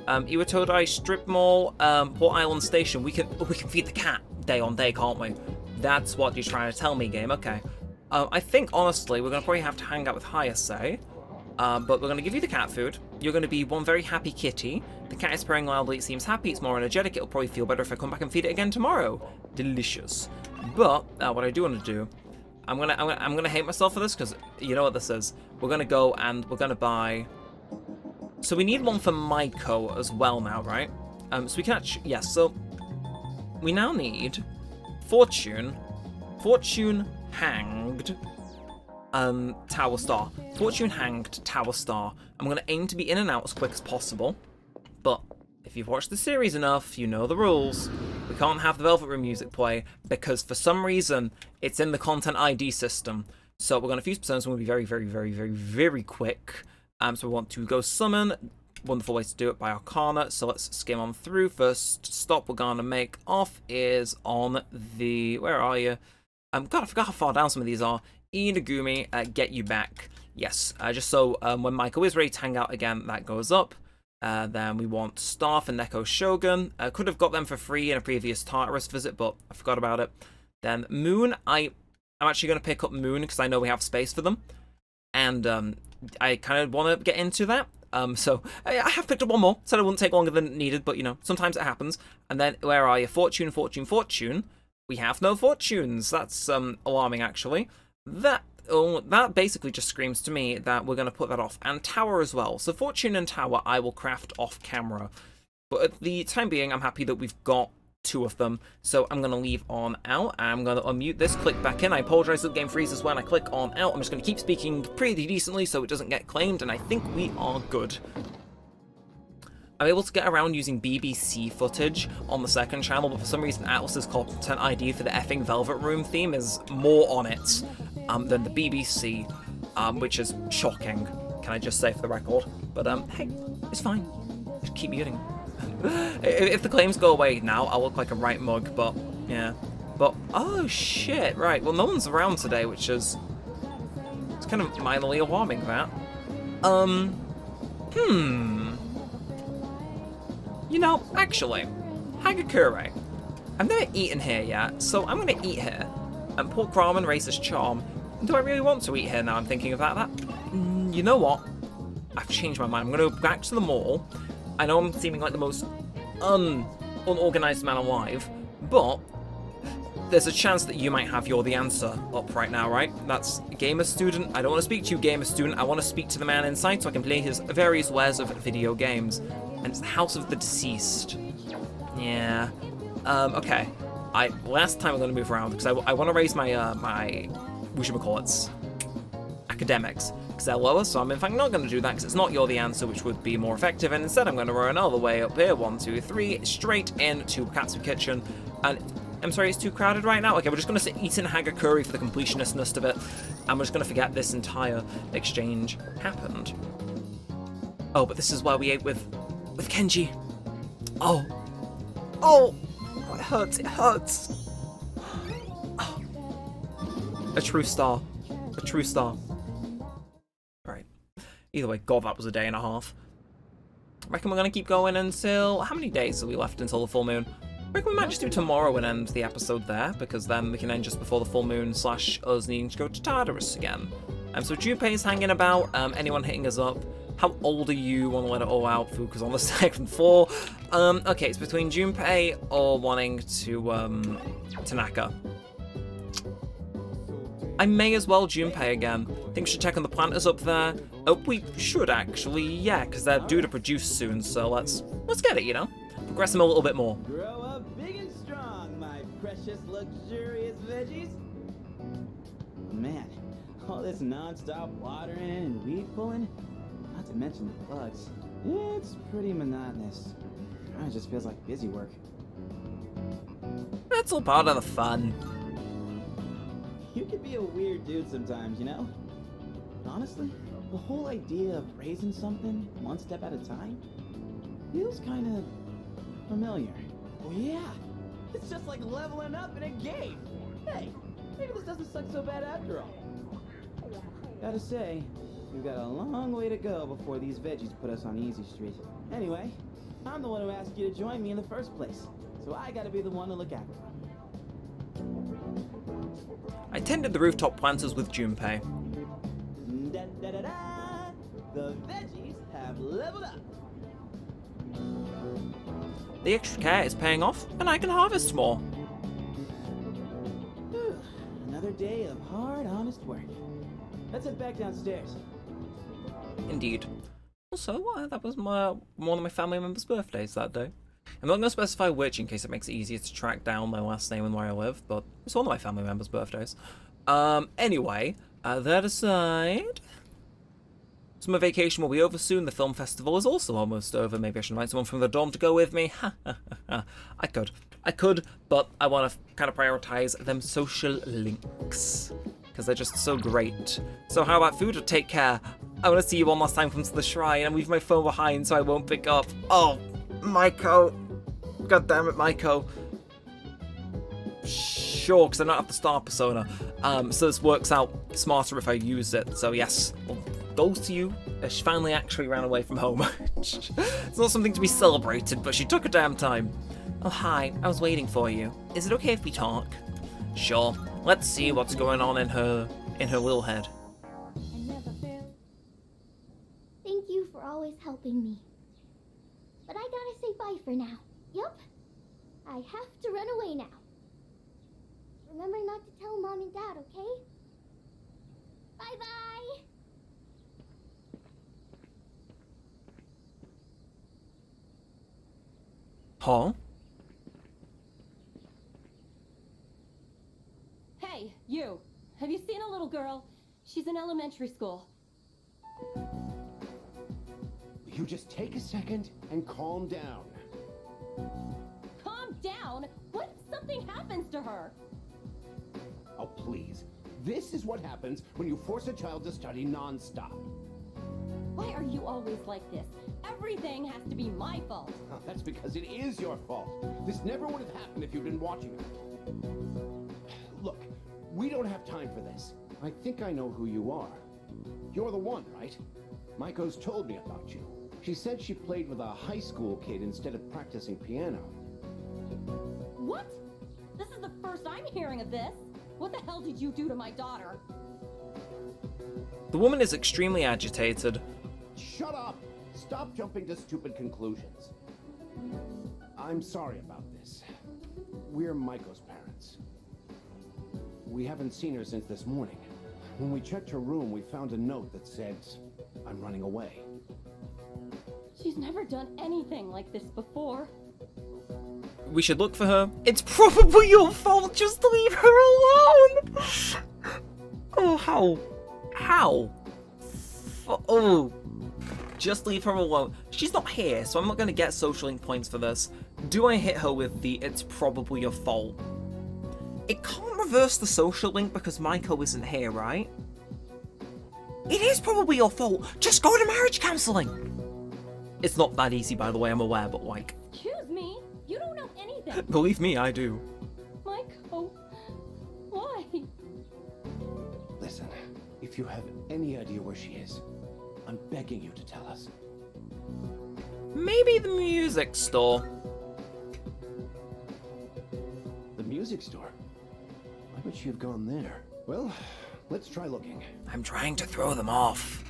Iwatodai Strip Mall, Port Island Station. We can feed the cat day on day, can't we? That's what you're trying to tell me, game. Okay. I think honestly we're gonna probably have to hang out with Hayase. But we're going to give you the cat food. You're going to be one very happy kitty. The cat is purring loudly. It seems happy. It's more energetic. It'll probably feel better if I come back and feed it again tomorrow. Delicious. But what I do want to do, I'm gonna hate myself for this because you know what this is. We're gonna go and we're gonna buy. So we need one for Maiko as well now, right? So we can actually So we now need Fortune Hanged. Tower Star. Fortune Hanged Tower Star. I'm going to aim to be in and out as quick as possible. But if you've watched the series enough, you know the rules. We can't have the Velvet Room music play because for some reason it's in the content ID system. So we're going to fuse personas and we'll be very, very, very, very, very quick. So we want to go summon wonderful way to do it by Arcana. So let's skim on through. First stop we're gonna make off is on the, where are you? God, I forgot how far down some of these are. Inagumi, get you back. Yes, just so when Michael is ready to hang out again, that goes up. Then we want Staff and Neko Shogun. Could have got them for free in a previous Tartarus visit, but I forgot about it. Then Moon, I'm actually going to pick up Moon because I know we have space for them. And I kind of want to get into that. So I have picked up one more. Said it wouldn't take longer than needed, but you know, sometimes it happens. And then where are you? Fortune, Fortune, Fortune. We have no fortunes. That's alarming, actually. That basically just screams to me that we're going to put that off. And Tower as well. So Fortune and Tower I will craft off camera. But at the time being, I'm happy that we've got 2 of them. So I'm going to leave on out. I'm going to unmute this, click back in. I apologize that the game freezes when I click on out. I'm just going to keep speaking pretty decently so it doesn't get claimed. And I think we are good. I'm able to get around using BBC footage on the second channel, but for some reason Atlas's content ID for the effing Velvet Room theme is more on it than the BBC, which is shocking, can I just say for the record. But hey, it's fine. Just keep muting. If the claims go away now, I'll look like a right mug, but yeah. But, oh shit, right, well no one's around today, which is, it's kind of minorly alarming, that. You know, actually, Hagakure. I've never eaten here yet, so I'm going to eat here. And pork ramen raises charm. Do I really want to eat here now I'm thinking of that? You know what? I've changed my mind. I'm going to go back to the mall. I know I'm seeming like the most unorganized man alive, but there's a chance that you might have You're the Answer up right now, right? That's Gamer Student. I don't want to speak to you, Gamer Student. I want to speak to the man inside so I can play his various wares of video games. And it's the House of the Deceased. Yeah. Okay. Last time I'm going to move around because I want to raise my, whatchamacallits, academics. Because they're lower, so I'm in fact not going to do that because it's not You're the Answer, which would be more effective. And instead I'm going to run all the way up here, 1, 2, 3, straight into Katsu Kitchen. And I'm sorry, it's too crowded right now? Okay, we're just going to eat in Hagakure for the completionist of it. And we're just going to forget this entire exchange happened. Oh, but this is where we ate with Kenji. Oh. Oh! It hurts, it hurts. Oh. A true star. A true star. Right. Either way, God, that was a day and a half. I reckon we're going to keep going until... How many days are we left until the full moon? I reckon we might just do tomorrow and end the episode there, because then we can end just before the full moon / us needing to go to Tartarus again. So Junpei's hanging about. Anyone hitting us up? How old are you? Want to let it all out? Fuku's on the second floor. Okay, it's between Junpei or wanting to Tanaka. I may as well Junpei again. Think we should check on the planters up there. Oh, we should actually, yeah, because they're due to produce soon. So let's get it, you know, progress them a little bit more. Grow up big and strong, my precious luxurious veggies. Man, all this non-stop watering and weed pulling. Not to mention the bugs. It's pretty monotonous. It just feels like busy work. That's all part of the fun. You can be a weird dude sometimes, you know? Honestly, the whole idea of raising something one step at a time feels kind of familiar. Oh yeah, it's just like leveling up in a game. Hey, maybe this doesn't suck so bad after all. Gotta say, we've got a long way to go before these veggies put us on Easy Street. Anyway, I'm the one who asked you to join me in the first place, so I gotta be the one to look after them. I tended the rooftop planters with Junpei. Da, da, da, da. The veggies have leveled up. The extra care is paying off, and I can harvest more. Whew. Another day of hard, honest work. Let's head back downstairs. Indeed. Also, that was one of my family members' birthdays that day. I'm not going to specify which in case it makes it easier to track down my last name and where I live, but it's one of my family members' birthdays. Anyway, that aside, summer vacation will be over soon. The film festival is also almost over. Maybe I should invite someone from the dorm to go with me. I could, but I want to kind of prioritize them social links. because they're just so great. So how about food? Take care. I want to see you one last time come to the shrine. I'm leaving my phone behind so I won't pick up. Oh, Maiko. God damn it, Maiko. Sure, because I don't have the star persona. So this works out smarter if I use it. So yes, well, goes to you. She finally actually ran away from home. It's not something to be celebrated, but she took her damn time. Oh, hi. I was waiting for you. Is it okay if we talk? Sure. Let's see what's going on in her little head. Thank you for always helping me. But I gotta say bye for now. Yup. I have to run away now. Remember not to tell Mom and Dad, okay? Bye-bye! Huh? Hey, you. Have you seen a little girl? She's in elementary school. You just take a second and calm down. Calm down? What if something happens to her? Oh, please. This is what happens when you force a child to study non-stop. Why are you always like this? Everything has to be my fault. Oh, that's because it is your fault. This never would have happened if you'd been watching her. Look, we don't have time for this. I think I know who you are. You're the one, right? Maiko's told me about you. She said she played with a high school kid instead of practicing piano. What? This is the first I'm hearing of this. What the hell did you do to my daughter? The woman is extremely agitated. Shut up! Stop jumping to stupid conclusions. I'm sorry about this. We're Maiko's parents. We haven't seen her since this morning. When we checked her room, we found a note that said, "I'm running away." She's never done anything like this before. We should look for her. It's probably your fault. Just leave her alone. Oh, how? How? Oh. Just leave her alone. She's not here, so I'm not going to get social link points for this. Do I hit her with the "it's probably your fault"? It can't reverse the social link because Maiko isn't here, right? It is probably your fault. Just go to marriage counseling. It's not that easy, by the way, I'm aware, but like... Excuse me? You don't know anything. Believe me, I do. Maiko, why? Listen, if you have any idea where she is, I'm begging you to tell us. Maybe the music store. The music store? Why would she have gone there? Well, let's try looking. I'm trying to throw them off.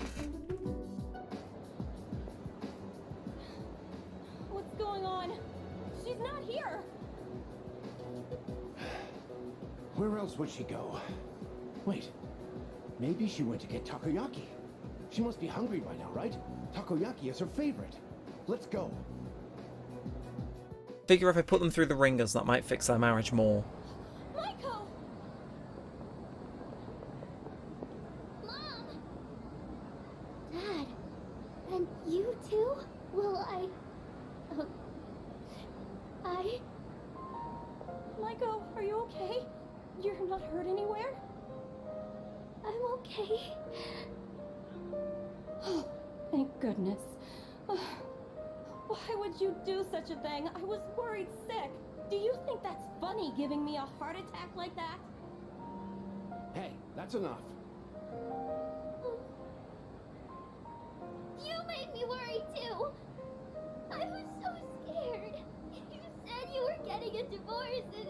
What's going on? She's not here. Where else would she go? Wait, maybe she went to get takoyaki. She must be hungry by now, right? Takoyaki is her favorite. Let's go. Figure if I put them through the ringers, that might fix their marriage more. Maiko! Mom! Dad! And you too? Well, Maiko, are you okay? You're not hurt anywhere? I'm okay. Oh, thank goodness. Why would you do such a thing? I was worried sick. Do you think that's funny, giving me a heart attack like that? Hey, that's enough. You made me worry too. I was so scared. You said you were getting a divorce and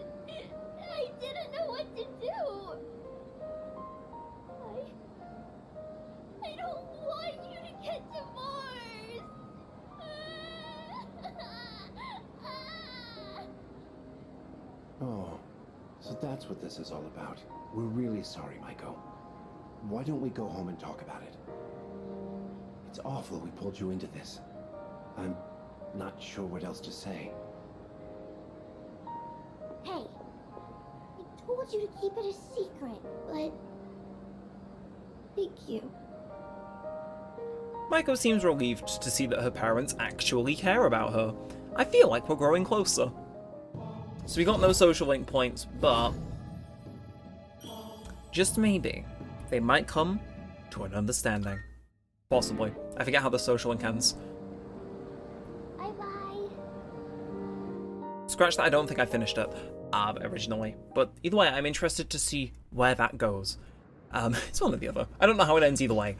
I didn't know what to do. I don't want you to get divorced. Oh, so that's what this is all about. We're really sorry, Maiko. Why don't we go home and talk about it? It's awful we pulled you into this. I'm not sure what else to say. Hey, I told you to keep it a secret, but thank you. Maiko seems relieved to see that her parents actually care about her. I feel like we're growing closer. So we got no social link points, but just maybe, they might come to an understanding. Possibly. I forget how the social link ends. Bye-bye. Scratch that, I don't think I finished it originally. But either way, I'm interested to see where that goes. It's one or the other. I don't know how it ends either way.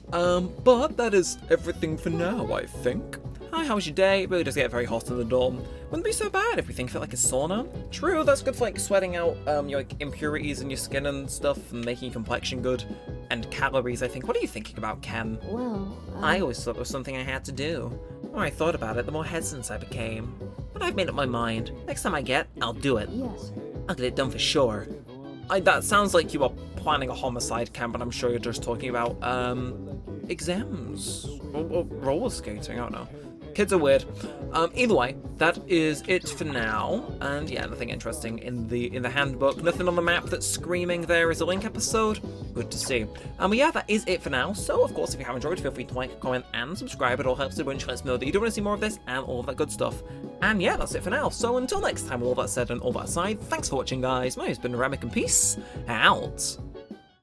But that is everything for now, I think. Hi, how was your day? It really does get very hot in the dorm. Wouldn't be so bad if we think of it like a sauna. True, that's good for like sweating out your like, impurities in your skin and stuff and making your complexion good. And calories, I think. What are you thinking about, Ken? Well, I always thought it was something I had to do. The more I thought about it, the more hesitant I became. But I've made up my mind. Next time I get, I'll do it. yes. I'll get it done for sure. That sounds like you are planning a homicide, Ken, but I'm sure you're just talking about, exams. Or roller skating, I don't know. Kids are weird. Either way, that is it for now. And yeah, nothing interesting in the handbook. Nothing on the map that's screaming there is a link episode. Good to see. But yeah, that is it for now. So of course, if you have enjoyed, feel free to like, comment, and subscribe. It all helps a bunch. Lets me know that you do want to see more of this and all of that good stuff. And yeah, that's it for now. So until next time, with all that said and all that aside, thanks for watching, guys. My name's been Neremik, and peace out.